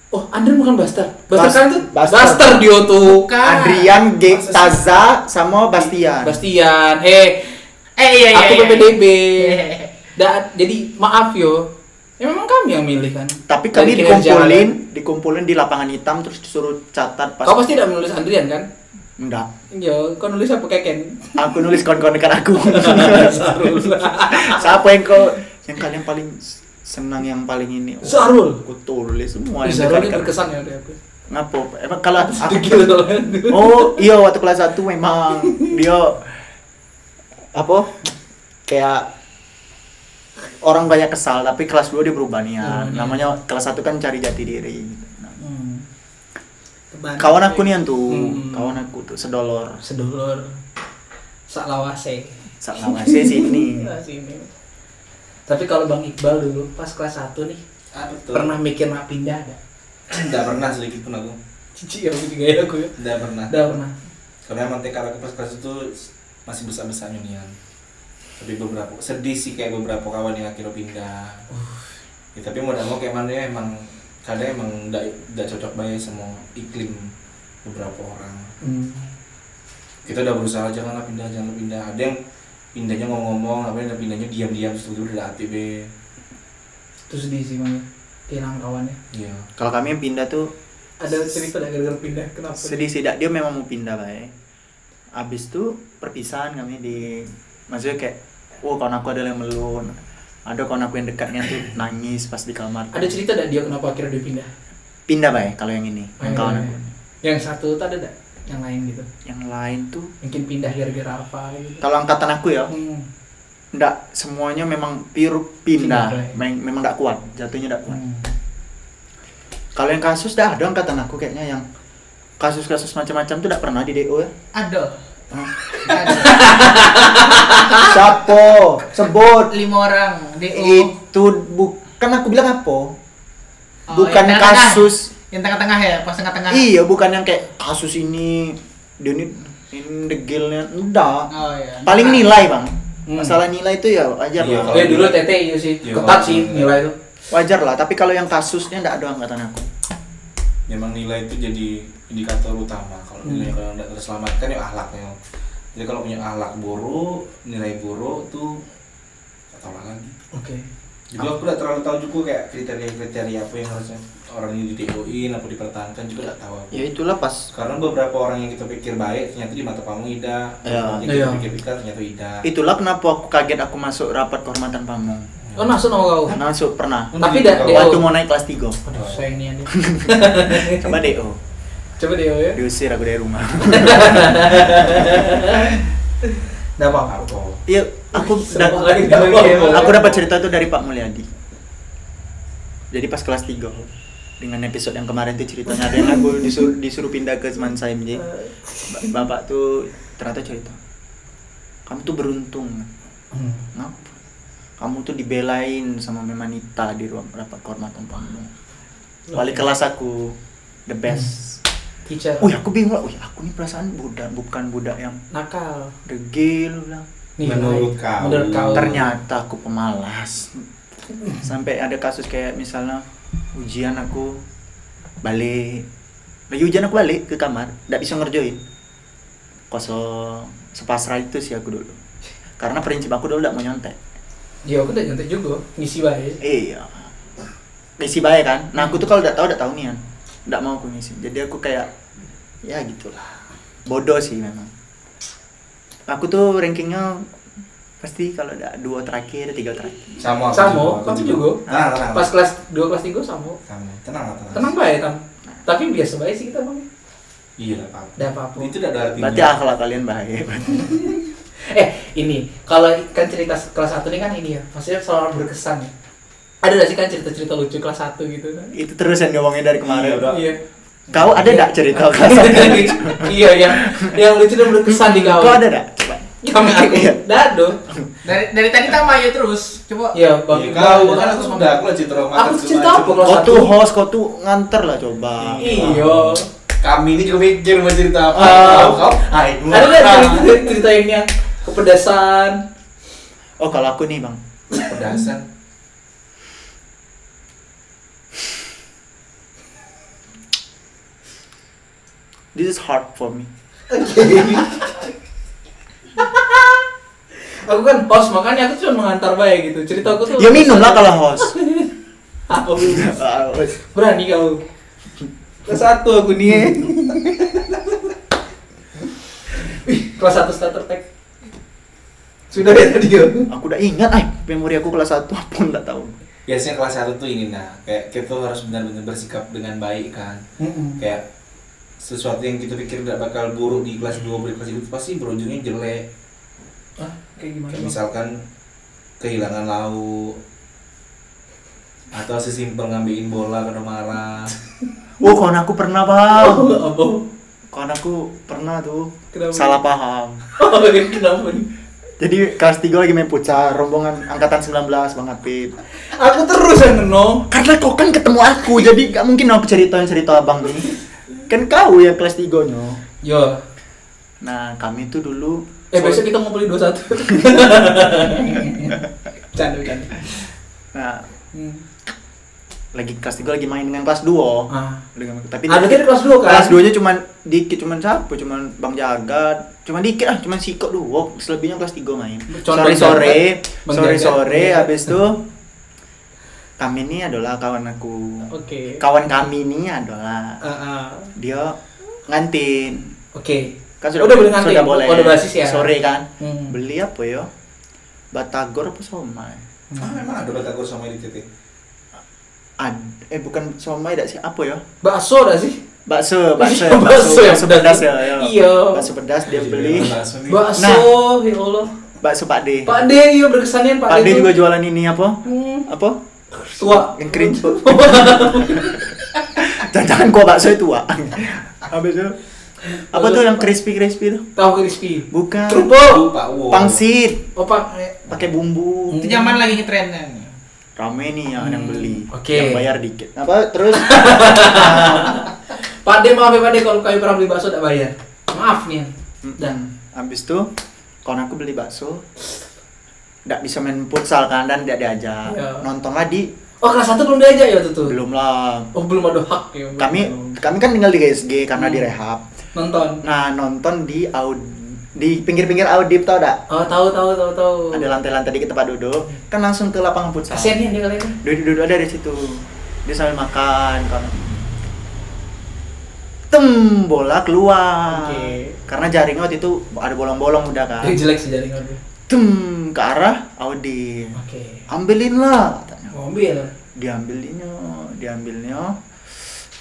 Oh, Andrian bukan Buster. Buster kalian tuh Buster. Buster dia tuh. Bukan. Adrian, Taza, sama Bastian. Bastian. Hei, Iya. aku PPDB. Iya. Jadi maaf yo. Ya memang kami yang milih kan. Tapi kami Dari kinerja dikumpulin di lapangan hitam terus disuruh catat pas. Kau pasti tidak menulis Andrian kan? Enggak. Iya, kau nulis apa keken? Aku nulis kawan-kawan dekat aku. Sarul. Siapa yang kalian paling senang yang paling ini? Sarul. Aku tulis semua yang Sarul ini dekat-dekat. berkesan ya dia aku. Ngapa? Emang kalau Sedikit soalnya. Oh iya waktu kelas 1 memang dia apa kayak orang banyak kesal tapi kelas 2 dia berubah nih ya. Namanya kelas 1 kan cari jati diri. Nah, kawan aku nih yang tuh, kawan aku tuh sedolor. Sedulur. Saklawase. Saklawase sini. Sini. Tapi kalau Bang Iqbal dulu pas kelas 1 nih Apa tuh? pernah mikir nak pindah enggak? Enggak pernah sedikit pun aku. Cici ya aku juga ya aku ya. Enggak pernah. Udah pernah. Karena emang tekad aku pas kelas itu masih besar-besarnya nih kan. Tapi beberapa sedih sih kayak beberapa kawan yang akhirnya pindah. Ya, tapi mau mau kayak mana ya emang kadang emang enggak cocok banget sama iklim beberapa orang. Kita udah berusaha jangan pindah. Ada yang pindahnya ngomong-ngomong, apa yang pindahnya diam-diam terus tiba-tiba udah ATB. Itu sedih sih Bang. Kehilangan kawannya. Iya. Kalau kami yang pindah tuh Ada cerita dah gara-gara pindah kenapa? sedih sih, dia memang mau pindah baik. Abis tuh perpisahan kami di maksudnya kayak kawan aku ada yang melun. Ada kawan aku yang dekatnya tuh nangis pas di kamar. Ada cerita dah dia kenapa akhirnya dia pindah? Pindah baik kalau yang ini, yang kawan aku. Yang satu tuh ada dah yang lain gitu. Yang lain tuh Mungkin pindah gara-gara apa gitu. kalau angkatan aku ya, ndak semuanya memang pure pindah, Pindah, ya. memang ndak kuat, jatuhnya ndak kuat. Kalau yang kasus dah ada angkatan aku kayaknya yang kasus-kasus macam-macam tuh ndak pernah di DO ya. Ada. Hah? Ada. Siapa? Sebut. 5 orang DO. Itu bukan aku bilang apa? Oh, Bukan yang tengah-tengah. kasus. Yang tengah-tengah ya, pas tengah-tengah. Iya, bukan yang kayak kasus ini dia ini degilnya enggak. Oh iya. Paling nilai, Bang. Hmm. Masalah nilai itu ya wajar Iya, lah. Ya dulu TT iya sih, Iya, ketat kalau- sih nilai itu. Wajar lah, tapi kalau yang kasusnya enggak ada angkatan aku. Memang nilai itu jadi indikator utama. Kalau nilai kalau tidak terselamatkan ya akhlaknya. Jadi kalau punya akhlak buruk, nilai buruk tuh nggak tahu lagi. Oke. Jadi aku tidak terlalu tahu juga kayak kriteria apa yang harusnya orang ini di DO-in apa dipertahankan juga nggak tahu aku. Ya itulah pas Karena beberapa orang yang kita pikir baik ternyata di mata Pamung Ida, Iya. yang kita Iya. pikir-pikir ternyata Ida. itulah kenapa aku kaget aku masuk rapat kehormatan Pamong. Oh masuk sama kau. Masuk pernah. Tapi Untuk dah- DO. DO. Waktu mau naik kelas 3. Aduh, sayang nih Andi. Coba DO. Coba deh ya. Diusir aku dari rumah. Enggak apa-apa. Apa? Iya, aku Semua lagi nggak aku apa-apa. dapat cerita itu dari Pak Mulyadi. Jadi pas kelas 3 dengan episode yang kemarin tuh ceritanya ada yang aku disuruh pindah ke Semansaim jadi bapak tuh ternyata cerita. Kamu tuh beruntung. Ngapa? Kamu tuh dibelain sama Memanita di ruang rapat kehormatan Pamong. Wali kelas aku the best. Teacher. Aku bingung lah. Aku nih perasaan bukan budak yang Nakal. degil bilang. Nilai. Menurut kau. Menurut kau. Ternyata aku pemalas. Sampai ada kasus kayak misalnya ujian aku balik. Lagi ujian aku balik ke kamar, nggak bisa ngerjain. Kosong, sepasrah itu sih aku dulu. Karena prinsip aku dulu nggak mau nyontek. Ya aku udah nyontek juga, ngisi baik. Iya. Ngisi baik kan. Nah aku tuh kalau udah tahu nih kan. Nggak mau aku ngisi. Jadi aku kayak ya gitulah. Bodoh sih memang. Aku tuh rankingnya pasti kalau ada 2 terakhir, 3 terakhir. Sama. Sama, kamu juga. Tenang. Pas kelas 2 kelas 3 sama. Kamu tenang. Tenang baik tam. Tapi biasa baik sih kita bang. Iya lah Pak. Udah apa-apa. Itu udah ada artinya. Berarti akhlak kalian bahaya. Ini kalau kan cerita kelas 1 ini kan ini ya, maksudnya selalu berkesan ya. Ada gak sih kan cerita-cerita lucu kelas 1 gitu kan? Itu terus yang ngomongin dari kemarin. Iya, udah. Iya. Kau ada enggak cerita kelas Iya yang lucu dan berkesan di kau. Kau ada enggak? Coba. Kami aku. Iya. Dado. Dari tadi tama ya terus. Coba. Iya, Bang. Iya, kau kan aku sudah aku lah cerita Aku cerita apa kelas Kau 1? tuh host, kau tuh nganter lah coba. Iya. Kami ini juga mikir mau cerita apa. Ah. Kau? Hai, Ada nggak cerita yang kepedasan? Oh, kalau aku nih, Bang. Pedasan. This is hard for me. Aku kan host makanya aku cuma mengantar baik gitu. Cerita aku tuh. Ya minum lah kalau host. Aku berani kau. Kelas 1 aku nih. Kelas 1 starter pack. Sudah ya tadi ya. Aku udah ingat, memori aku kelas 1 apa enggak tahu. Biasanya kelas 1 tuh ini kayak kita harus benar-benar bersikap dengan baik kan. Kayak sesuatu yang kita pikir tidak bakal buruk di kelas 2 di kelas itu pasti berujungnya jelek. Ah, kayak gimana? Kayak misalkan kehilangan lauk atau sesimpel ngambilin bola karena marah. Oh, kawan aku pernah, Bang. Apa? Kawan aku pernah tuh Kenapa? salah paham. Oh, kenapa nih? Jadi kelas 3 lagi main futsal, rombongan angkatan 19 Bang Apip. Aku terus yang ngeno. Karena kau kan ketemu aku, jadi gak mungkin aku ceritain cerita abang nih. Kan kau yang kelas 3 nyo. Yo. Nah, kami tuh dulu Besok kita ngumpulin 21. Canda. nah, lagi kelas 3 lagi main dengan kelas 2. Ah. Tapi Ada kan kelas 2 kan? kelas 2-nya cuman dikit, cuman siapa? Cuman Bang Jagat. Cuman dikit cuman Siko doang. Selebihnya kelas 3 main. Cuman Bang Sore-sore, Bang sore-sore Jagat. habis itu kami ini adalah kawan aku. Oke. Kawan kami ini adalah dia ngantin. Oke. Kan Udah boleh ngantin? sudah boleh. Udah basis ya? Sore kan. Hmm. Beli apa ya? Batagor apa somai? Ah, memang ada batagor sama di titik. Bukan somai dak sih, apa ya? Bakso dah sih? Bakso Bakso yang pedas ya. Iya. Bakso pedas dia beli. Bakso, ya Allah. bakso Pak D. Pak D iya berkesannya Pak D juga jualan ini apa? Apa? tua. Yang cringe. Jangan gua bakso itu, Wak. Habis itu apa tuh yang crispy tuh? Tahu crispy. Bukan. Kerupuk. Pak Wo. Pangsit. Oh Pak. Pakai bumbu. Itu zaman lagi ngetrennya. Rame nih yang beli. Oke. Yang bayar dikit. Apa terus? Pak D maaf ya Pak D kalau kayu pernah beli bakso tak bayar. Maaf nih. Dan Habis itu kawan aku beli bakso. Nggak bisa main futsal kan dan tidak diajak. Iya. Nontonlah di oh kelas 1 belum diajak ya tuh. belum lah. Oh belum ada hak ya. Kami kan tinggal di GSG karena direhab. nonton. Nah, nonton di di pinggir-pinggir Audip tau dak? Oh tahu. Ada lantai-lantai dikit tempat duduk. Kan langsung ke lapangan futsal. Kasian ya dia kali ini. Duduk ada di situ. Dia sambil makan kan. Bola keluar. Oke. Karena jaringnya waktu itu ada bolong-bolong udah kan. Jelek sih jaringan dia. Ke arah Audi. Oke. Ambilin lah katanya. Mobil. Diambilnya.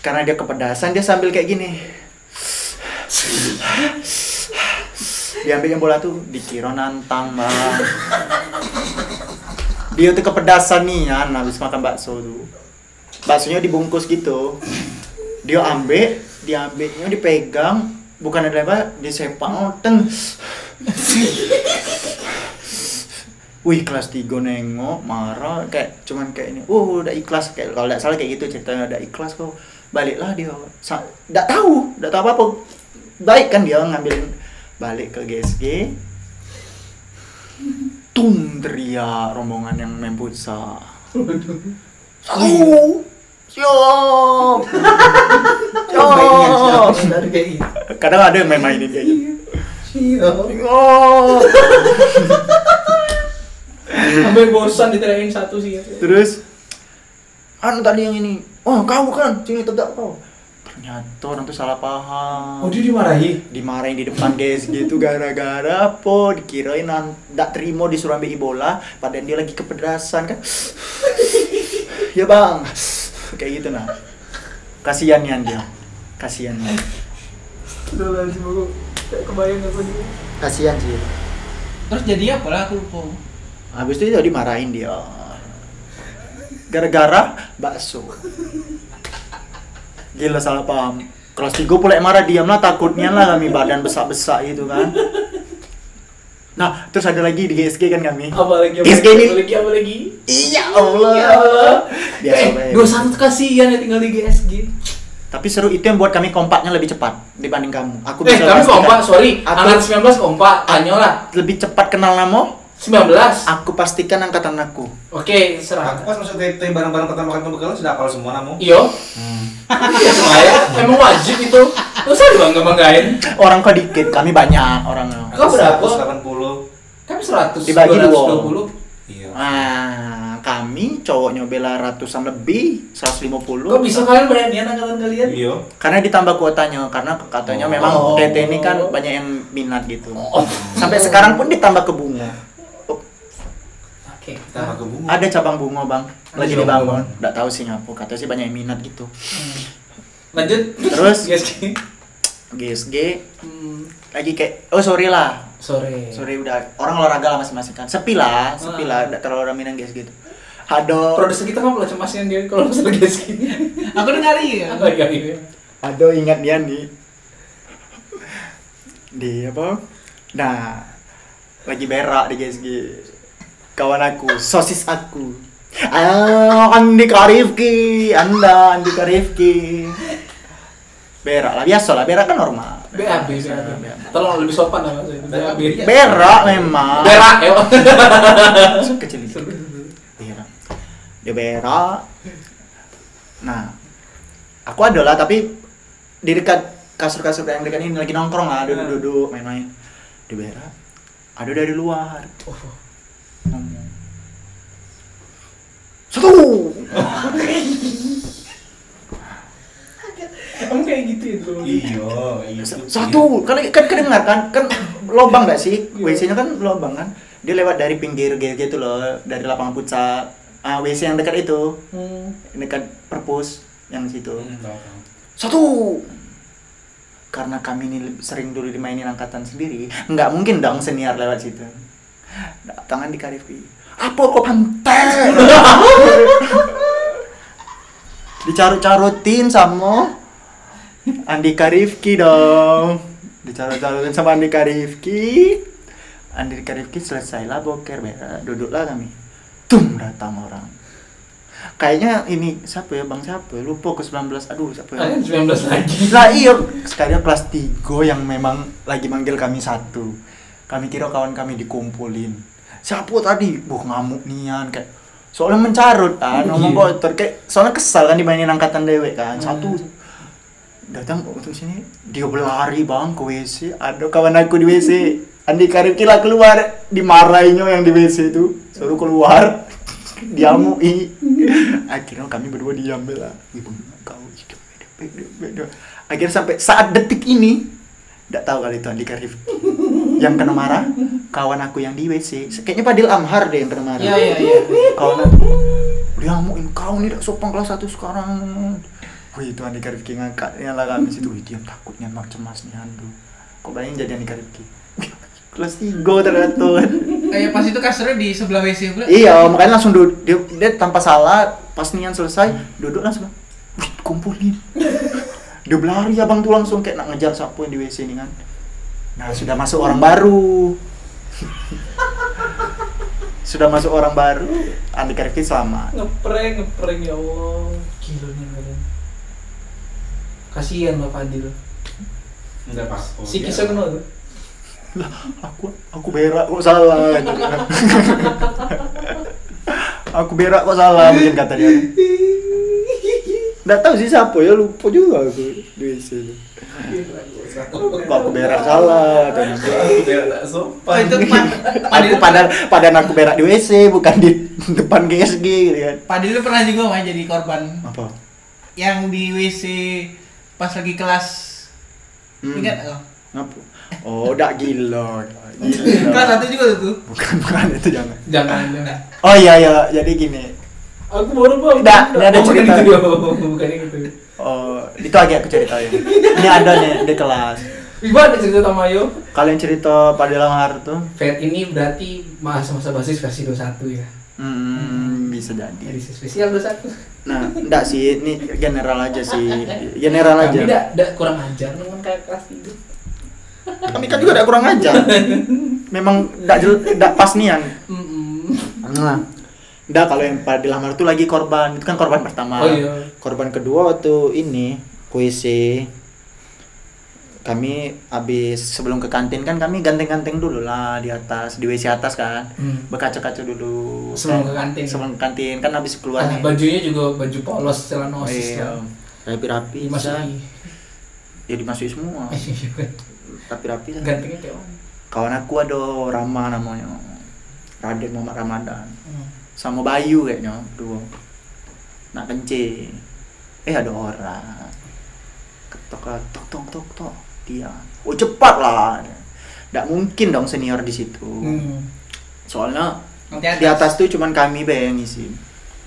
Karena dia kepedasan dia sambil kayak gini. Diambilnya bola tuh dikira nantang, Bang. Dia tuh kepedasan nih kan habis makan bakso tuh. Baksonya dibungkus gitu. Diambilnya dipegang, bukan ada apa, disepak teng. Wih, kelas 3 nengok, marah, kayak cuman kayak ini. Udah ikhlas, kayak kalau enggak salah kayak gitu ceritanya, udah ikhlas kok. Baliklah dia. Enggak tahu apa-apa. Baik kan dia ngambilin balik ke GSG. Teriak rombongan yang main futsal. Siap. Dari kayak gitu. Kadang ada yang main-mainin kayak gitu. Siap. Oh. Sampai bosan diterain satu sih. Terus tadi yang ini. Oh, kamu kan sini tegak kau. Ternyata orang tuh salah paham. Oh, dia dimarahi. Dimarahin di depan GSG itu gara-gara apa? Dikirain nggak terima disuruh ambil bola, padahal dia lagi kepedesan kan. Ya bang, kayak gitu nah. Kasiannya dia. Kasiannya. Udah lah sih aku kebayang aku dia. Kasian sih. Terus jadi apa lah aku lupa. Habis itu dia dimarahin dia. Gara-gara bakso. Gila salah paham. Kelas 3 pula marah diam lah, takutnya lah kami badan besak-besak gitu kan. Nah, terus ada lagi di GSG kan kami. Apa lagi? GSG ini. Apa lagi? Iya Allah. Ya Allah. Biasa baik. 21 tuh kasihan ya tinggal di GSG. Tapi seru itu yang buat kami kompaknya lebih cepat dibanding kamu. Aku Kami pastikan. kompak, sorry. Aku Angkatan 19 kompak, tanya lah. lebih cepat kenal nama. 19. Aku pastikan angkatan aku. Oke, serah. Aku pas masuk TT barang-barang pertama kali pembekalan sudah hafal semua namu. Iya. Iya saya. Emang wajib itu. Terus ada bangga-banggain. Orang kok dikit, kami banyak orangnya. Kau berapa? 180. Kami 100. Dibagi 220. Iya. Kami cowoknya bela ratusan lebih, 150. Kok bisa kalian beranian angkatan kalian? Iya. Karena ditambah kuotanya, karena katanya memang Oh. TT ini kan banyak yang minat gitu. Sampai sekarang pun ditambah ke bunga. Oke. Tambah ke bunga. Ada cabang bunga bang, lagi cabang dibangun. bunga. Nggak tahu sih ngapa, katanya sih banyak yang minat gitu. Lanjut. Terus? GSG. GSG lagi kayak, oh sorry lah, Sore. sorry udah orang olahraga lah masing-masing kan. Sepi lah, nggak terlalu rame yang GSG gitu. Ada, Produser kita kan pula cemasin dia kalau masalah GSG. Aku dengarin. Apa ya ini? ada ingat dia nih. Di apa? Nah, lagi berak di GSG. Kawan aku, sosis aku. Andika Rifki, Andika Rifki. Berak lah, biasa lah, berak kan normal. BAB. Tolong lebih sopan lah Mas. BAB. Berak memang. Berak ya. Kecil dikit. Berak. Dia berak. Nah, aku ada lah, tapi di dekat kasur-kasur yang dekat ini lagi nongkrong lah, duduk-duduk, main-main. Dia berak. Ada dari luar. Ngomong. Satu. Emang kayak gitu ya dulu. Iya. Satu. Kan kedengar kan lobang enggak sih? WC-nya kan lobang kan. Dia lewat dari pinggir gitu loh, dari lapangan futsal. WC yang dekat itu. Dekat perpus yang situ. Satu. Karena kami ini sering dulu dimainin angkatan sendiri, nggak mungkin dong senior lewat situ. Datang Andika Rifki. Apa kok pantai? Dicarut-carutin sama Andika Rifki dong. Dicarut-carutin sama Andika Rifki. Andika Rifki selesailah boker, duduklah kami. Datang orang. Kayaknya ini siapa ya, Bang siapa ya? Lupa ke 19. Aduh, siapa ya? 19 lagi. Lah iya, sekalian kelas 3 yang memang lagi manggil kami satu. Kami kira kawan kami dikumpulin. Siapa tadi? Ngamuk nian kayak soalnya mencarut kan, ngomong kotor kayak soalnya kesal kan dimainin angkatan dewek kan. Satu datang untuk sini, dia berlari bang ke WC. Ada kawan aku di WC. Andika Rifki lah keluar, dimarahinnya yang di WC itu. Suruh keluar. Diamui. Akhirnya kami berdua diam lah. Ibu kau hidup. Akhirnya sampai saat detik ini tidak tahu kali itu Andika Rifki yang kena marah, kawan aku yang di WC. Kayaknya Padil Amhar deh yang kena marah. Iya. Kawan aku diamuin, kau nih tidak sopan kelas 1 sekarang. Wih itu Andika Rifki ngangkatnya lah kami situ. Wih dia takutnya mak cemas nih Andu. Kok bayangin jadi Andika Rifki kelas 3 ternyata. Kayak pas itu kasurnya di sebelah WC pula. Iya, makanya langsung dia tanpa salah pas nian selesai duduk langsung. Wih, kumpulin. Dia berlari abang tuh langsung kayak nak ngejar sapu yang di WC ini kan. Nah, sudah masuk orang baru. Sudah masuk orang baru. Andika Rifki selamat. Ngeprank ya Allah. Gila nih kalian. Kasihan Mbak Fadil. Enggak pas. Si kisah kenal tuh. Lah, aku berak kok salah. Aku berak kok salah mungkin kata dia. Nggak tahu sih siapa ya, lupa juga aku di WC. Kok aku berak salah dan Aku berak tak sopan. Itu aku padahal aku berak di WC bukan di depan GSG gitu kan. Padil lu pernah juga main jadi korban Apa? yang di WC pas lagi kelas. Ingat oh. Ngapa? Oh, udah gila. Kelas 1 juga tuh. Bukan itu jangan. Jangan. Oh iya, jadi gini. Aku baru bang. Nggak ada cerita. Bukan gitu. Oh, itu lagi aku ceritain. Ini ada nih di kelas. Gimana cerita sama Ayo? Kalian cerita pada Lamar tuh? Ini berarti masa-masa basis versi 21 ya. Bisa jadi. Edisi spesial 21. Nah, enggak sih, ini general aja sih. General aja. Tapi enggak kurang ajar dengan kayak kelas 3. Kami kan juga enggak kurang ajar. Memang enggak pas nian. Nah. Enggak, kalau yang pada Lamar itu lagi korban. Itu kan korban pertama. Oh iya. Korban kedua waktu ini WC. Kami habis sebelum ke kantin kan kami ganteng-ganteng dulu lah di atas, di WC atas kan. Berkaca-kaca dulu. Sebelum ke kantin. Sebelum ke kantin kan habis keluar nih. Bajunya juga baju polos celana OSIS Iya. lah. Rapi-rapi. Dimasuki. Ya dimasuki semua. Rapi-rapi lah. Gantengnya kayak mana? Kawan aku ada Rama namanya. Raden Muhammad Ramadan. Sama Bayu kayaknya dua. Nak kencing. Ada orang. Ketok. Dia. Oh cepat lah. Nggak mungkin dong senior di situ. Soalnya di atas tuh cuman kami yang ngisi.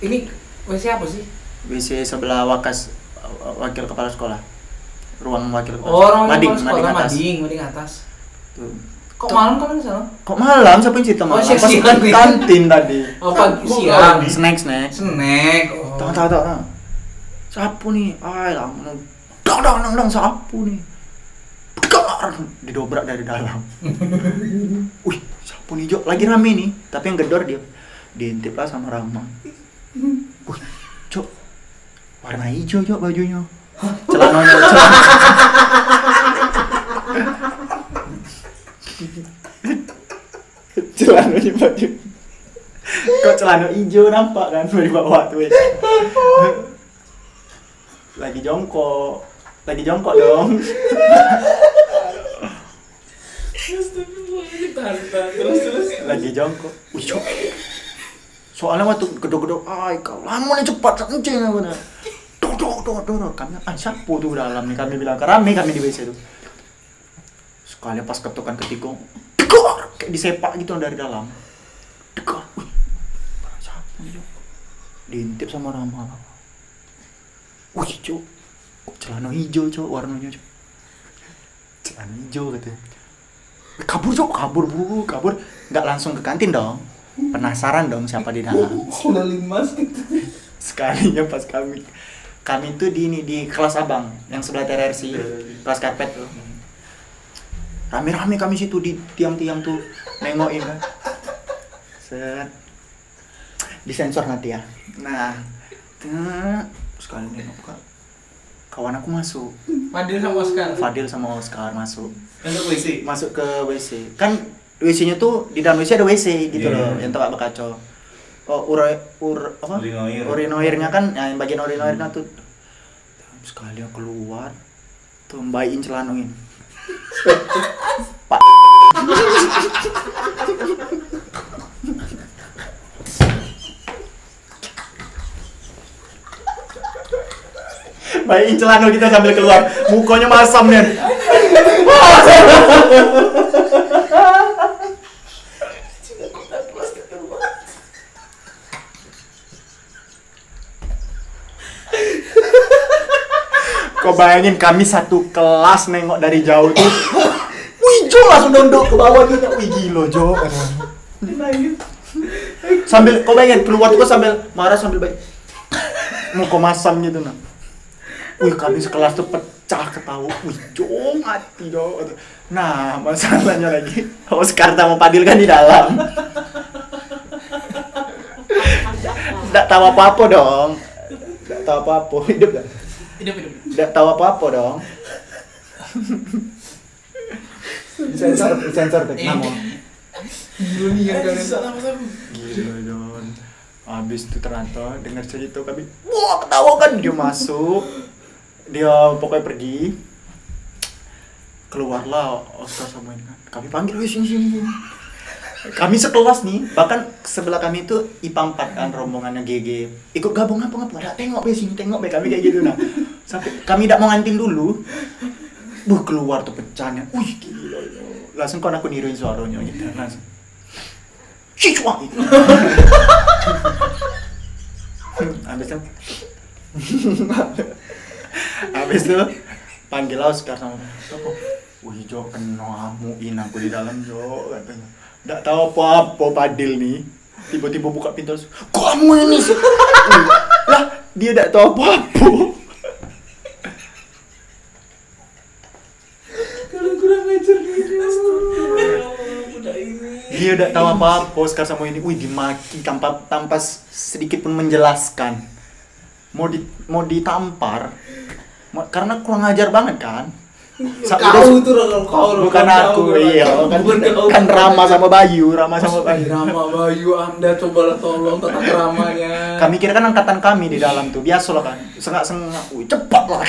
Ini WC apa sih? WC sebelah wakil kepala sekolah. Ruang wakil kepala. Orang Mading atas. atas. Mading atas. Tuh. Kok malam kan di sana? Kok malam? Siapa yang cerita malam? siang Pas nih. kantin tadi. Oh pagi siang. Snack. Snack. Oh. Tahu. Sapu nih. Lama. Dang, sapu nih. Bekar, didobrak dari dalam. Wih, sapu nih Jo, lagi rame nih. Tapi yang gedor dia diintip lah sama Rama. Wih, Jo, warna hijau Jo bajunya. Celananya. Celananya baju. Kok celana hijau nampak kan dari bawah tuh. Lagi jongkok dong. Terus. Lagi jongkok. Wih, soalnya waktu gedor-gedor, kau lama nih cepat kencing aku dah. Dor. Kami sapu tuh dalam nih, kami bilang rame kami di WC tuh. Sekali pas ketukan ketikung, dekor kayak disepak gitu dari dalam. Dekor. Sapu nih. Diintip sama Rama. Wih, Cuk. Kok celana hijau, Cuk, warnanya, Cuk. Celana hijau katanya. kabur Jok, kabur. Nggak langsung ke kantin dong. Penasaran dong siapa di dalam. Udah limas gitu. Sekalinya pas kami tuh di kelas abang yang sebelah TRRC, kelas karpet tuh. Rame-rame kami situ di tiang-tiang tuh nengokin kan. Set. Disensor nanti ya. Nah, sekali nengok kan. Kawan aku masuk. Fadil sama Oscar masuk. Untuk WC. Masuk ke WC. Kan WC-nya tuh di dalam WC ada WC gitu loh, yang tempat berkaca. Oh, Urinoir. urinoirnya kan, yang bagian urinoirnya tuh sekali aku keluar tuh mbaiin celanongin. Pak. Mbaiin celano kita sambil keluar, mukanya masam nih. Kau bayangin kami satu kelas nengok dari jauh tuh. Wih Jo langsung nunduk ke bawah gitu. Wih gila Jo. Sambil kau bayangin keluar tuh sambil marah sambil baik. Mau kau masam gitu nah. Wih kami sekelas tuh pecah ketawa. Wih Jo mati Jo. Nah masalahnya lagi Oscar sama Fadil kan di dalam. Nggak tahu apa-apa dong. Nggak tahu apa-apa. Hidup gak? Hidup. Nggak tahu apa-apa dong. Sensor tek namo. Gila nih kan kalian. Gila Don. Habis itu ternyata dengar cerita kami. Wah, ketawa kan dia masuk. Dia pokoknya pergi. Keluarlah Oscar sama ini kan. Kami panggil, "Wih, sini." Kami sekelas nih, bahkan sebelah kami itu IPA 4 kan rombongannya GG. Ikut gabung apa? Ada tengok be sini, tengok be kami kayak gitu nah. Sampai kami tidak mau ngantin dulu. Keluar tuh pecahnya. Wih, gila. Langsung kan aku niruin suaranya gitu. Langsung. Siswa itu. Habis itu panggil Oscar sama. Wih, Jo kena amuin aku di dalam Jo katanya. Nggak tahu apa-apa Fadil nih. Tiba-tiba buka pintu. Kamu ini sih. Lah, dia nggak tahu apa-apa. Kalau kurang ajar gitu. Dia nggak tahu apa-apa Oscar sama ini. Wih, dimaki tanpa sedikit pun menjelaskan. Mau ditampar. Karena kurang ajar banget kan. Kau itu kau bukan aku, iya kan Rama sama Bayu. Rama Bayu, Anda cobalah tolong tata keramanya. Kami kira kan angkatan kami di dalam tuh biasa lah kan, sengak wih cepat lah,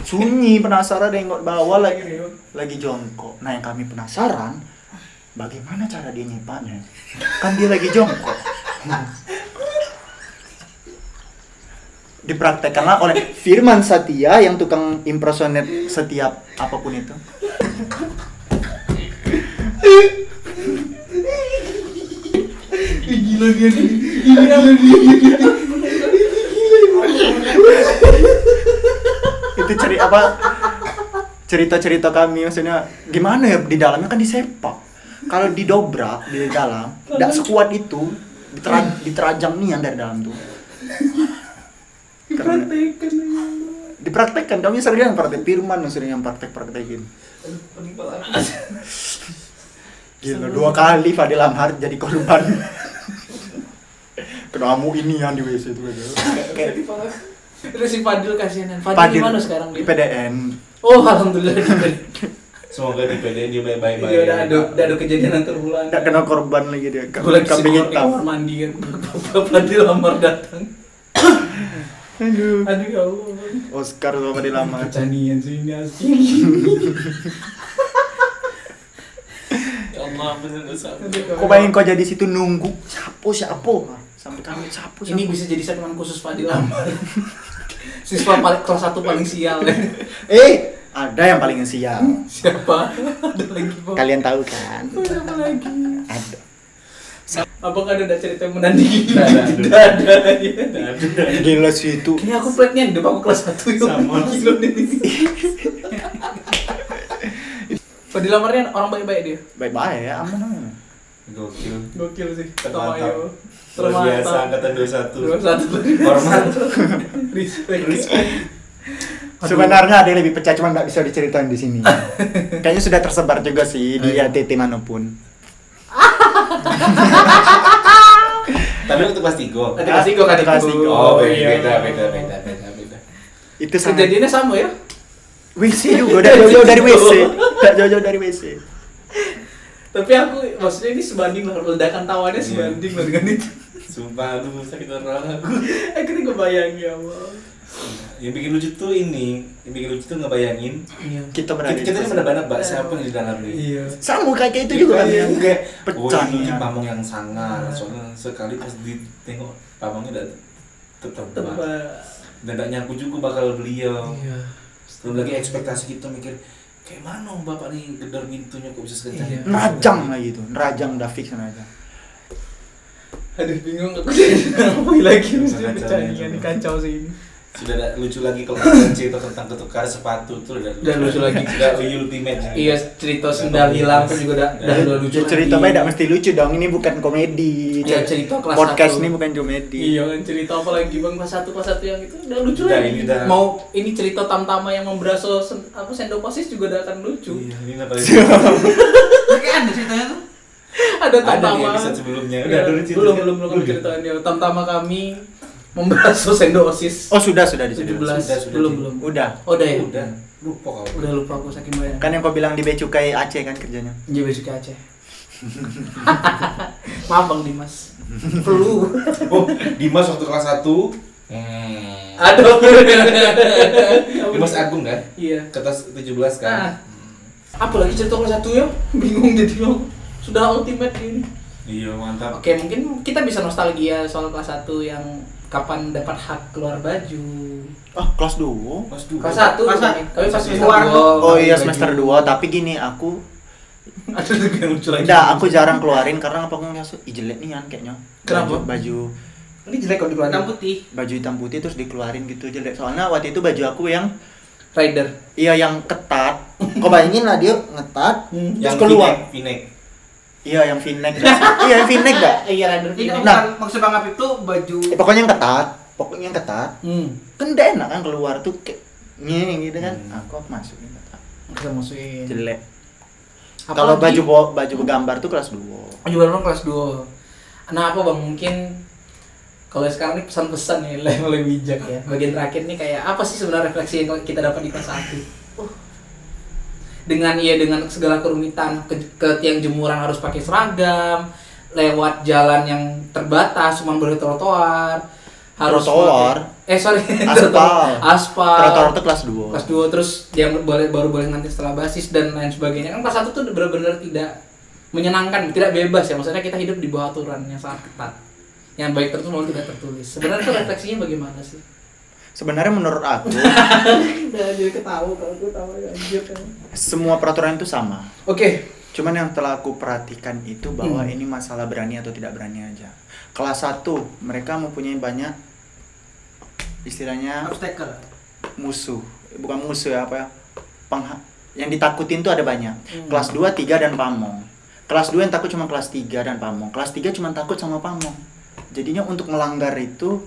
sunyi penasaran nengok bawah lagi jongkok. Nah yang kami penasaran, bagaimana cara dia nyepaknya? Kan dia lagi jongkok. Dipraktekkanlah oleh Firman Satya yang tukang impersonate setiap apapun itu. Gila dia. Itu cerita-cerita kami maksudnya gimana ya di dalamnya kan disepak. Kalau didobrak di dalam enggak sekuat itu diterajang nian dari dalam tuh. Dipraktekkan kami sering yang praktek Firman sering yang praktekin. Gila 2 kali Fadil Amhar jadi korban. Kena amu ini yang di WC itu aja. Terus si Fadil kasihan. Fadil di mana sekarang di PDN. Oh alhamdulillah di PDN. Semoga di PDN dia baik-baik. Iya udah ada kejadian yang terulang. Enggak kena korban lagi dia. Kambing hitam. Mandi kan. Fadil Amhar datang. Aduh ya Allah. Oscar sama Fadil Amhar. Kecanian sih ini asli. Ya Allah, bener sabar. Kok bayangin kau jadi situ nunggu siapa sampai kami siapa. Ini bisa jadi segmen khusus Fadil Amhar. Siswa paling kelas 1 paling sial. Ada yang paling sial. Siapa? Ada lagi Pak. Kalian tahu kan? Siapa lagi? Ada. Apakah ada cerita yang menandingi? Tidak ada. Gila sih itu. Kayaknya aku platnya depan aku kelas 1 yuk. Sama. Gila nih. Kalau di lamarnya orang baik-baik dia. Baik-baik ya, aman. Gokil. Gokil sih. Termantap. Ayo. Luar biasa angkatan 21. 21. Hormat. Respect. Sebenarnya ada yang lebih pecah, cuma nggak bisa diceritain di sini. Kayaknya sudah tersebar juga sih di ATT manapun. Tapi waktu kelas 3. Nanti pasti gue kan Kelas itu. tiga. Oh, iya. beda. Itu sangat Kejadiannya sama ya? WC juga, udah jauh-jauh dari WC. Udah jauh-jauh dari WC. Tapi aku maksudnya ini sebanding lah, ledakan tawanya sebanding lah dengan itu. Sumpah aduh sakit orang aku. Akhirnya gue bayangin ya Allah. Yang bikin lucu tuh ngebayangin Kita berada kita ini benar-benar mbak siapa yang di dalam nih. Iya. sama kayak itu juga kan ya. Kayak Pecah ini nih. pamong yang sangar. Soalnya sekali pas ditengok pamongnya udah tetap dan gak nyangku juga bakal beliau. Iya. Belum lagi ekspektasi kita mikir kayak mana bapak nih gedor pintunya kok bisa sekencang Iya. itu. Nerajang lah gitu. Nerajang udah fix nerajang. Aduh bingung aku ngapain lagi mesti Kacau percayaan ini. kacau sih ini. Sudah ada lucu lagi kalau ada cerita tentang ketukar sepatu tuh udah lucu lagi. Sudah ultimate juga. Iya, cerita sendal hilang kan juga udah lucu. Cerita lagi. beda mesti lucu dong. Ini bukan komedi. Iya, cerita kelas Podcast 1. ini bukan komedi. Iya kan cerita apa lagi Bang kelas 1 yang itu udah lucu Udah, lagi. ini udah. Mau ini cerita Tamtama yang memberaso sendoposis juga udah akan lucu. Iya, ini apa lagi? Kayak ada ceritanya tuh. Ada Ada di Tamtama. episode sebelumnya. Iya, Udah belum kami ceritain ya. Tamtama kami memberaso sendosis. Oh sudah disini. 17 sudah. belum. Udah. Oh, udah ya? Udah, lupa kau. Udah lupa aku saking banyak. Kan yang kau bilang di Becukai Aceh kan kerjanya. Iya besok ke Aceh. Maaf Bang Dimas. Flu. Oh, Dimas waktu kelas 1. Aduh. Dimas Agung kan? Iya. Kelas 17 Nah, kan? apa lagi cerita kelas 1 ya? Bingung jadinya. Sudah ultimate ini. Iya, mantap. Oke, mungkin kita bisa nostalgia soal kelas 1 yang kapan dapat hak keluar baju. Oh kelas 2. Kelas 2. Kelas 1 Kelas kami pas semester Keluar. 2. Oh iya semester 2. Tapi gini aku Ada juga yang lucu lagi. enggak, aku jarang keluarin karena apa aku ngerasa ih jelek nih kan kayaknya. Kenapa? Baju Ini jelek kok dikeluarin. Hitam putih. hitam putih terus dikeluarin gitu jelek. Soalnya waktu itu baju aku yang Rider. iya yang ketat. Kau bayangin lah dia ngetat terus Yang keluar. V-neck. Iya yang V-neck. Iya yang V-neck enggak? Iya, Rider. Tidak, Nah. bukan maksud Bang Apip tuh baju Pokoknya yang ketat. Pokoknya yang ketat. Kan udah enak kan keluar tuh kayak gini gitu kan. Aku masukin ketat. Bisa masukin. Jelek. Apalagi- Kalau baju bergambar tuh kelas 2. Baju baru kelas 2. Nah, apa Bang? Mungkin kalau sekarang ini pesan-pesan nih mulai bijak ya. Bagian terakhir nih kayak apa sih sebenarnya refleksi yang kita dapat di kelas 1? Dengan segala kerumitan ke tiang jemuran harus pakai seragam, lewat jalan yang terbatas cuma boleh trotoar, harus Trotoar? Aspal. Trotoar tuh kelas 2. kelas 2 terus yang baru boleh nanti setelah basis dan lain sebagainya. Kan kelas 1 tuh benar-benar tidak menyenangkan, tidak bebas ya. Maksudnya kita hidup di bawah aturan yang sangat ketat. Yang baik tertulis maupun tidak tertulis. Sebenarnya itu refleksinya bagaimana sih? Sebenarnya menurut aku Udah jadi ketawa kalau gue tahu anjir kan. semua peraturan itu sama. Oke. Cuman yang telah aku perhatikan itu bahwa ini masalah berani atau tidak berani aja. Kelas 1 mereka mempunyai banyak istilahnya obstacle. musuh. Bukan musuh ya apa ya? Yang ditakutin tuh ada banyak. Kelas 2, 3 dan pamong. Kelas 2 yang takut cuma kelas 3 dan pamong. Kelas 3 cuma takut sama pamong. Jadinya untuk melanggar itu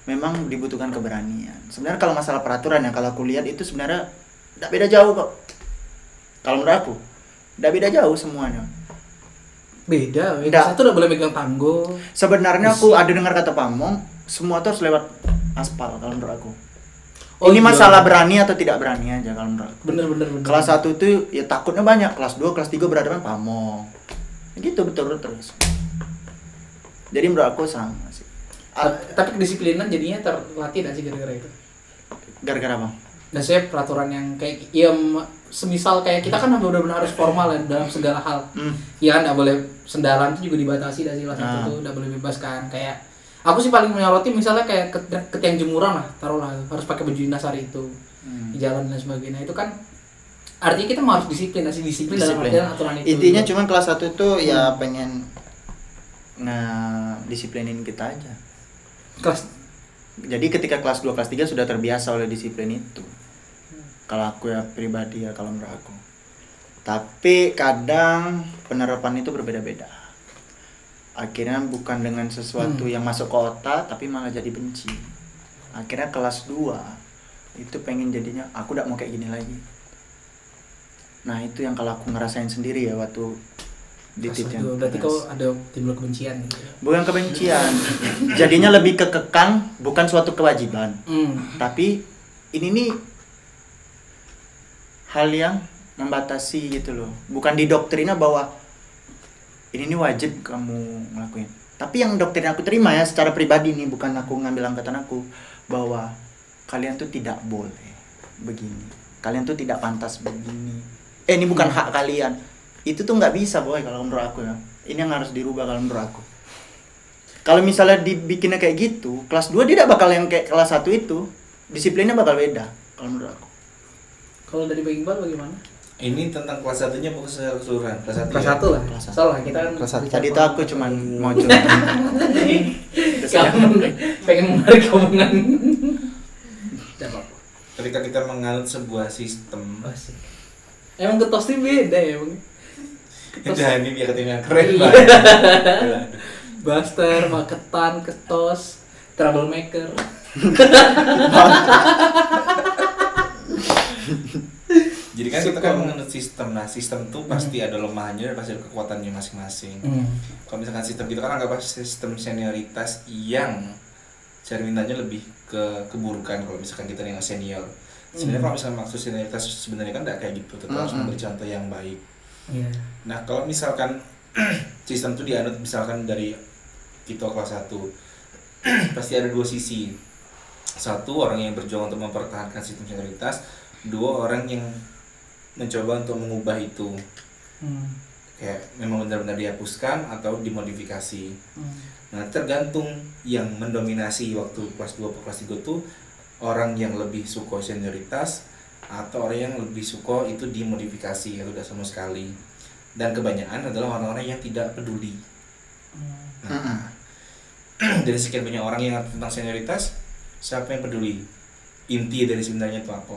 memang dibutuhkan keberanian. Sebenarnya kalau masalah peraturan ya kalau aku lihat itu sebenarnya tidak beda jauh kok. Kalau menurut aku tidak beda jauh semuanya. Beda, Nggak. kelas 1 udah boleh megang tanggo. Sebenarnya aku ada dengar kata pamong, semua tuh harus lewat aspal kalau menurut aku. Oh, Ini iya. masalah berani atau tidak berani aja kalau menurut aku. Bener. Kelas 1 itu ya takutnya banyak, kelas 2, kelas 3 berhadapan pamong. Gitu betul terus. Jadi menurut aku sama sih. Tapi kedisiplinan jadinya terlatih gak sih gara-gara itu? Gara-gara apa? Dan saya peraturan yang kayak ya semisal kayak kita kan benar-benar harus formal ya dalam segala hal. Ya kan nggak boleh sendalan itu juga dibatasi dari kelas itu tuh nggak boleh bebas kan. Kayak aku sih paling menyoroti misalnya kayak ke tiang jemuran lah, taruhlah harus pakai baju dinas hari itu di jalan dan sebagainya. Itu kan artinya kita harus disiplin dalam artian aturan itu. Intinya cuman kelas 1 itu ya pengen disiplinin kita aja. Jadi ketika kelas 2, kelas 3 sudah terbiasa oleh disiplin itu. Kalau aku ya pribadi ya kalau menurut aku. Tapi kadang penerapan itu berbeda-beda. Akhirnya bukan dengan sesuatu yang masuk ke otak, tapi malah jadi benci. Akhirnya kelas 2 itu pengen jadinya aku tidak mau kayak gini lagi. Nah itu yang kalau aku ngerasain sendiri ya waktu di Kelas Titian. dua, berarti kau ada timbul kebencian gitu ya? Bukan kebencian, jadinya lebih kekekang, bukan suatu kewajiban. Tapi ini nih hal yang membatasi gitu loh. Bukan didoktrinnya bahwa ini nih wajib kamu ngelakuin. Tapi yang doktrin aku terima ya secara pribadi nih, bukan aku ngambil angkatan aku, bahwa kalian tuh tidak boleh begini. Kalian tuh tidak pantas begini. Ini bukan hak kalian. Itu tuh nggak bisa boy kalau menurut aku ya. Ini yang harus dirubah kalau menurut aku. Kalau misalnya dibikinnya kayak gitu, kelas 2 dia tidak bakal yang kayak kelas 1 itu. Disiplinnya bakal beda kalau menurut aku. Kalau dari Bang Iqbal bagaimana? Ini tentang kelas 1-nya bukan secara keseluruhan. Kelas 1 Kelas 1 lah. Kelas satu. Salah kita kan. Kelas 1 tadi tuh aku cuman mau curhat. Kamu pengen menarik omongan. Tidak apa-apa. Ketika kita menganut sebuah sistem, Asik. Emang ketosnya beda ya Bang? udah ini biar ketinggalan keren Iya. banget. Buster, Maketan, Ketos, Troublemaker. Jadi kan kita kan menganut sistem. Nah, sistem tuh pasti ada lemahnya dan pasti ada kekuatannya masing-masing. Kalau misalkan sistem kita kan anggap sistem senioritas yang cerminannya lebih ke keburukan kalau misalkan kita dengan senior. Sebenarnya kalau misalkan maksud senioritas sebenarnya kan tidak kayak gitu, tetap harus memberi contoh yang baik. Iya. Nah, kalau misalkan sistem itu dianut misalkan dari kita kelas 1 pasti ada dua sisi. Satu, orang yang berjuang untuk mempertahankan sistem senioritas. Dua, orang yang mencoba untuk mengubah itu. Kayak memang benar-benar dihapuskan atau dimodifikasi. Nah, tergantung yang mendominasi waktu kelas 2 atau kelas 3 tuh orang yang lebih suka senioritas atau orang yang lebih suka itu dimodifikasi atau tidak sama sekali. Dan kebanyakan adalah orang-orang yang tidak peduli. Nah, dari sekian banyak orang yang tentang senioritas, siapa yang peduli? Inti dari sebenarnya itu apa?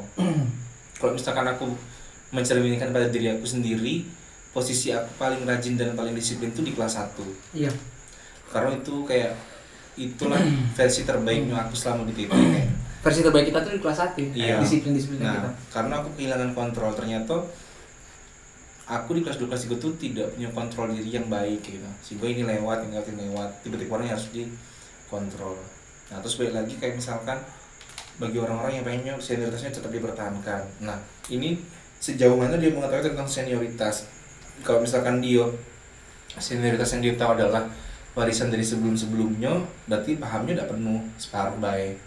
Kalau misalkan aku mencerminkan pada diri aku sendiri, posisi aku paling rajin dan paling disiplin itu di kelas 1. Iya. Karena itu kayak itulah versi terbaiknya aku selama di TT kayak. Versi terbaik kita tuh di kelas 1. Iya. Disiplin-disiplin Nah, kita. karena aku kehilangan kontrol, ternyata aku di kelas 2 kelas 3 tuh tidak punya kontrol diri yang baik gitu. Sehingga ini lewat, tiba-tiba orang harus dikontrol. Nah, terus balik lagi kayak misalkan bagi orang-orang yang pengennya senioritasnya tetap dipertahankan. Nah, ini sejauh mana dia mengetahui tentang senioritas. Kalau misalkan dia senioritas yang dia tahu adalah warisan dari sebelum-sebelumnya, berarti pahamnya tidak penuh, separuh baik.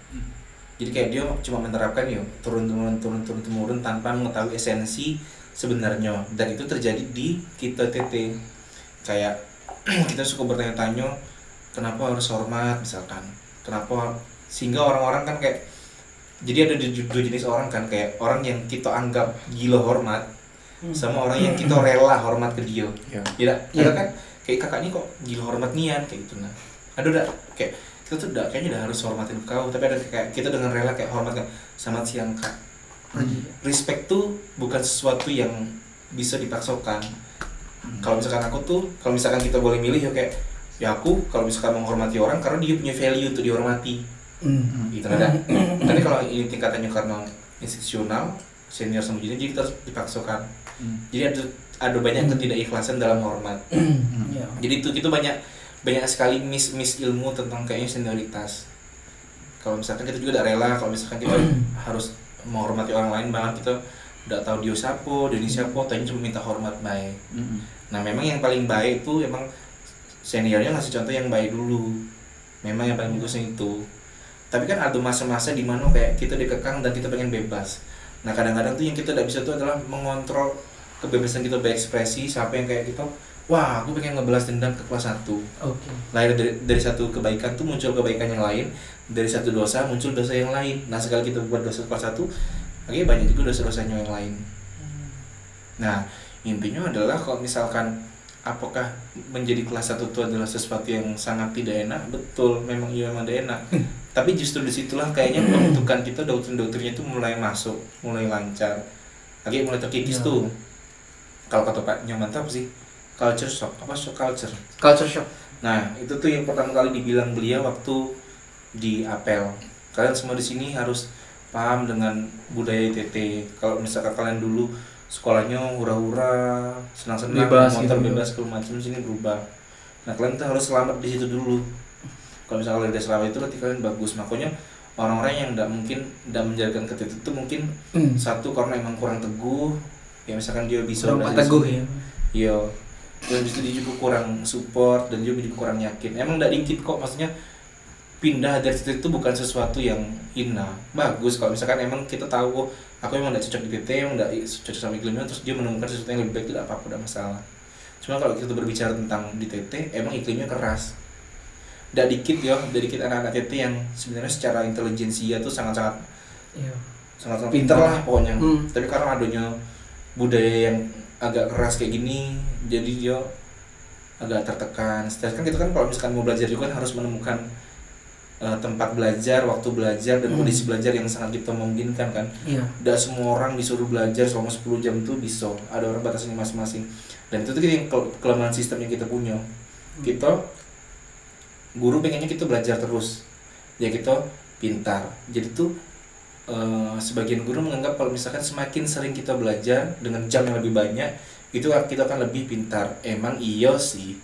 Jadi kayak dia cuma menerapkan ya turun-temurun tanpa mengetahui esensi sebenarnya. Dan itu terjadi di kita TT. Kayak kita suka bertanya-tanya kenapa harus hormat misalkan. Kenapa, sehingga orang-orang kan kayak, jadi ada dua jenis orang kan, kayak orang yang kita anggap gila hormat sama orang yang kita rela hormat ke dia. Tidak, ada kan kayak kakaknya kok gila hormat nian kayak gitu. Nah, ada udah kayak kita tuh udah kayaknya udah harus hormatin kau, tapi ada kayak kita dengan rela kayak hormat kan, selamat siang kak. Respect tuh bukan sesuatu yang bisa dipaksakan. Kalau misalkan aku tuh, kalau misalkan kita boleh milih ya kayak, ya aku kalau misalkan menghormati orang karena dia punya value untuk dihormati. Gitu ada. Tapi kalau ini tingkatannya karena institusional, senior sama junior, jadi kita harus dipaksakan. Jadi ada banyak ketidakikhlasan dalam hormat. Jadi itu banyak sekali miss ilmu tentang kayaknya senioritas. Kalau misalkan kita juga tidak rela, kalau misalkan kita harus menghormati orang lain, bahkan kita tidak tahu dia siapa, ini siapa, tanya cuma minta hormat baik. Nah, memang yang paling baik itu emang seniornya ngasih contoh yang baik dulu. Memang yang paling bagusnya itu. Tapi kan ada masa-masa di mana kayak kita dikekang dan kita pengen bebas. Nah, kadang-kadang tuh yang kita tidak bisa tuh adalah mengontrol kebebasan kita berekspresi. Siapa yang kayak gitu, wah aku pengen ngebalas dendam ke kelas 1. Lahir dari satu kebaikan tuh muncul kebaikan yang lain, dari satu dosa muncul dosa yang lain. Nah, sekali kita buat dosa kelas 1, akhirnya banyak juga dosa-dosanya yang lain. Nah, intinya adalah kalau misalkan apakah menjadi kelas 1 itu adalah sesuatu yang sangat tidak enak? Betul, memang tidak enak. Tapi justru disitulah kayaknya pembentukan kita, doktrin-doktrinnya itu mulai masuk, mulai lancar. Akhirnya mulai terkikis tuh. kalau kata Pak Nyoman tuh apa sih? Culture shock, apa shock culture? Culture shock. Nah, itu tuh yang pertama kali dibilang beliau waktu di apel. Kalian semua di sini harus paham dengan budaya ITT. Kalau misalkan kalian dulu sekolahnya hura-hura, senang-senang, Bebas motor gitu. bebas segala macam, sini berubah. Nah, kalian tuh harus selamat di situ dulu. Kalau misalkan kalian udah selamat itu berarti kalian bagus. Makanya orang-orang yang tidak menjalankan KTT itu mungkin satu karena emang kurang teguh. Ya misalkan dia bisa Kurang belajar teguh sendiri. ya. Iya. Dan itu dia juga kurang support dan juga kurang yakin. Emang tidak dikit kok, maksudnya pindah dari situ itu bukan sesuatu yang hina. Bagus kalau misalkan emang kita tahu, oh, aku emang tidak cocok di TT, emang tidak cocok sama iklimnya, terus dia menemukan sesuatu yang lebih baik, tidak apa-apa, tidak masalah. Cuma kalau kita berbicara tentang di TT, emang iklimnya keras. Tidak dikit ya, tidak dikit anak-anak TT yang sebenarnya secara intelijensia tuh sangat-sangat Iya. sangat-sangat Pintar. pintar lah pokoknya. Hmm. Tapi karena adanya budaya yang agak keras kayak gini, jadi dia agak tertekan. Sedangkan kita kan kalau misalkan mau belajar juga kan harus menemukan tempat belajar, waktu belajar, dan kondisi belajar yang sangat kita memungkinkan kan. Iya. Tidak semua orang disuruh belajar selama 10 jam tuh bisa. Ada orang batasnya masing-masing. Dan itu tuh yang kelemahan sistem yang kita punya. Kita guru pengennya kita belajar terus. Ya kita pintar. Jadi tuh sebagian guru menganggap kalau misalkan semakin sering kita belajar dengan jam yang lebih banyak, itu kita akan lebih pintar. Emang iya sih,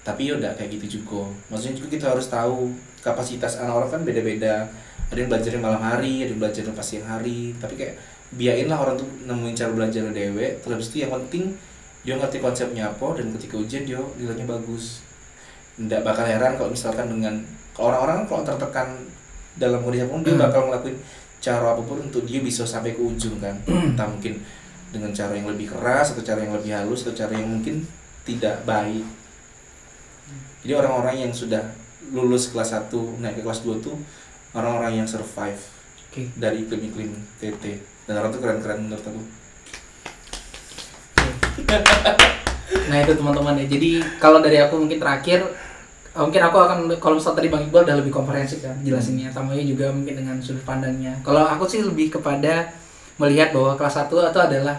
tapi ya udah kayak gitu juga. Maksudnya juga kita harus tahu kapasitas anak orang kan beda-beda. Ada yang belajar malam hari, ada yang belajar pas siang hari. Tapi kayak biarin lah orang tuh nemuin cara belajar dewe. Terus itu yang penting dia ngerti konsepnya apa, dan ketika ujian dia nilainya bagus. Nggak bakal heran kalau misalkan dengan orang-orang kalau tertekan dalam kondisi apapun, dia bakal ngelakuin cara apapun untuk dia bisa sampai ke ujung kan. Entah mungkin dengan cara yang lebih keras, atau cara yang lebih halus, atau cara yang mungkin tidak baik. Jadi orang-orang yang sudah lulus kelas 1 naik ke kelas 2 tuh orang-orang yang survive dari iklim-iklim TT. Dan orang tuh keren-keren menurut aku. Nah itu teman-teman ya. Jadi kalau dari aku mungkin terakhir, mungkin aku akan, kalau misalnya tadi Bang Iqbal udah lebih komprehensif kan jelasinnya, Tamoyo juga mungkin dengan sudut pandangnya. Kalau aku sih lebih kepada melihat bahwa kelas 1 itu adalah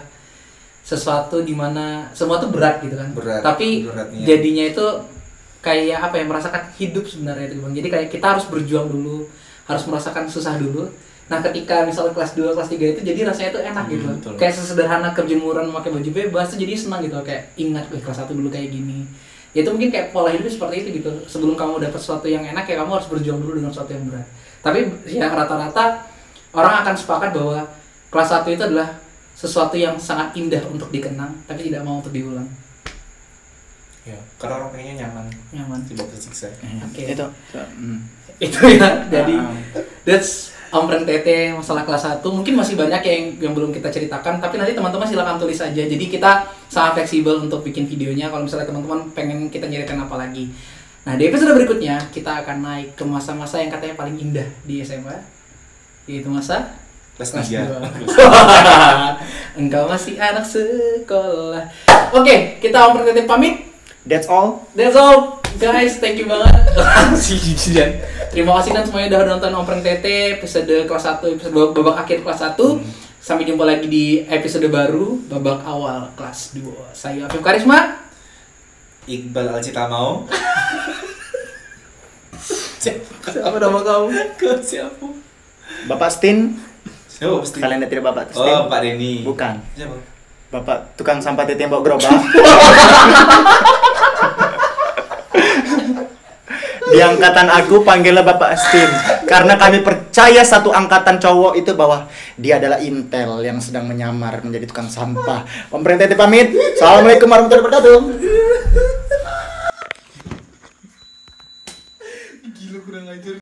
sesuatu dimana semua tuh berat gitu kan. Berat, Tapi beratnya. jadinya itu kayak apa ya, merasakan hidup sebenarnya itu Bang. Jadi kayak kita harus berjuang dulu, harus merasakan susah dulu. Nah ketika misalnya kelas 2, kelas 3 itu jadi rasanya tuh enak gitu. Betul. Kayak sesederhana kerjemuran memakai baju bebas tuh jadi senang gitu. Kayak ingat, kelas 1 dulu kayak gini. Ya itu mungkin kayak pola hidup seperti itu gitu. Sebelum kamu dapat sesuatu yang enak, ya kamu harus berjuang dulu dengan sesuatu yang berat. Tapi ya rata-rata orang akan sepakat bahwa kelas 1 itu adalah sesuatu yang sangat indah untuk dikenang, tapi tidak mau untuk diulang. Ya, karena orang pengennya Nyaman. tidak tersiksa. Oke. Itu. Itu ya. Jadi that's Ompreng TT masalah kelas 1. Mungkin masih banyak yang belum kita ceritakan, tapi nanti teman-teman silakan tulis aja. Jadi kita sangat fleksibel untuk bikin videonya kalau misalnya teman-teman pengen kita nyeritain apa lagi. Nah, di episode berikutnya kita akan naik ke masa-masa yang katanya paling indah di SMA. Yaitu masa Kelas kelas 3. 2. Engkau masih anak sekolah. Oke, kita Ompreng TT pamit. That's all. That's all, guys. Thank you banget. Terima kasih dan semuanya udah nonton Ompreng TT episode kelas 1, episode babak akhir kelas 1. Sampai jumpa lagi di episode baru babak awal kelas 2. Saya Afif Karisma. Iqbal Alcitamau. Siapa nama kamu? Siapa? Bapak Stin. Siapa pasti? Kalian tidak Bapak Stin? Oh, Pak Denny. Bukan. Siapa? Bapak tukang sampah TT yang bawa gerobak. Di angkatan aku panggilnya Bapak Stin, karena kami percaya satu angkatan cowok itu bahwa dia adalah intel yang sedang menyamar menjadi tukang sampah. Ompreng TT pamit. Assalamualaikum warahmatullahi wabarakatuh. Gila kurang ajar.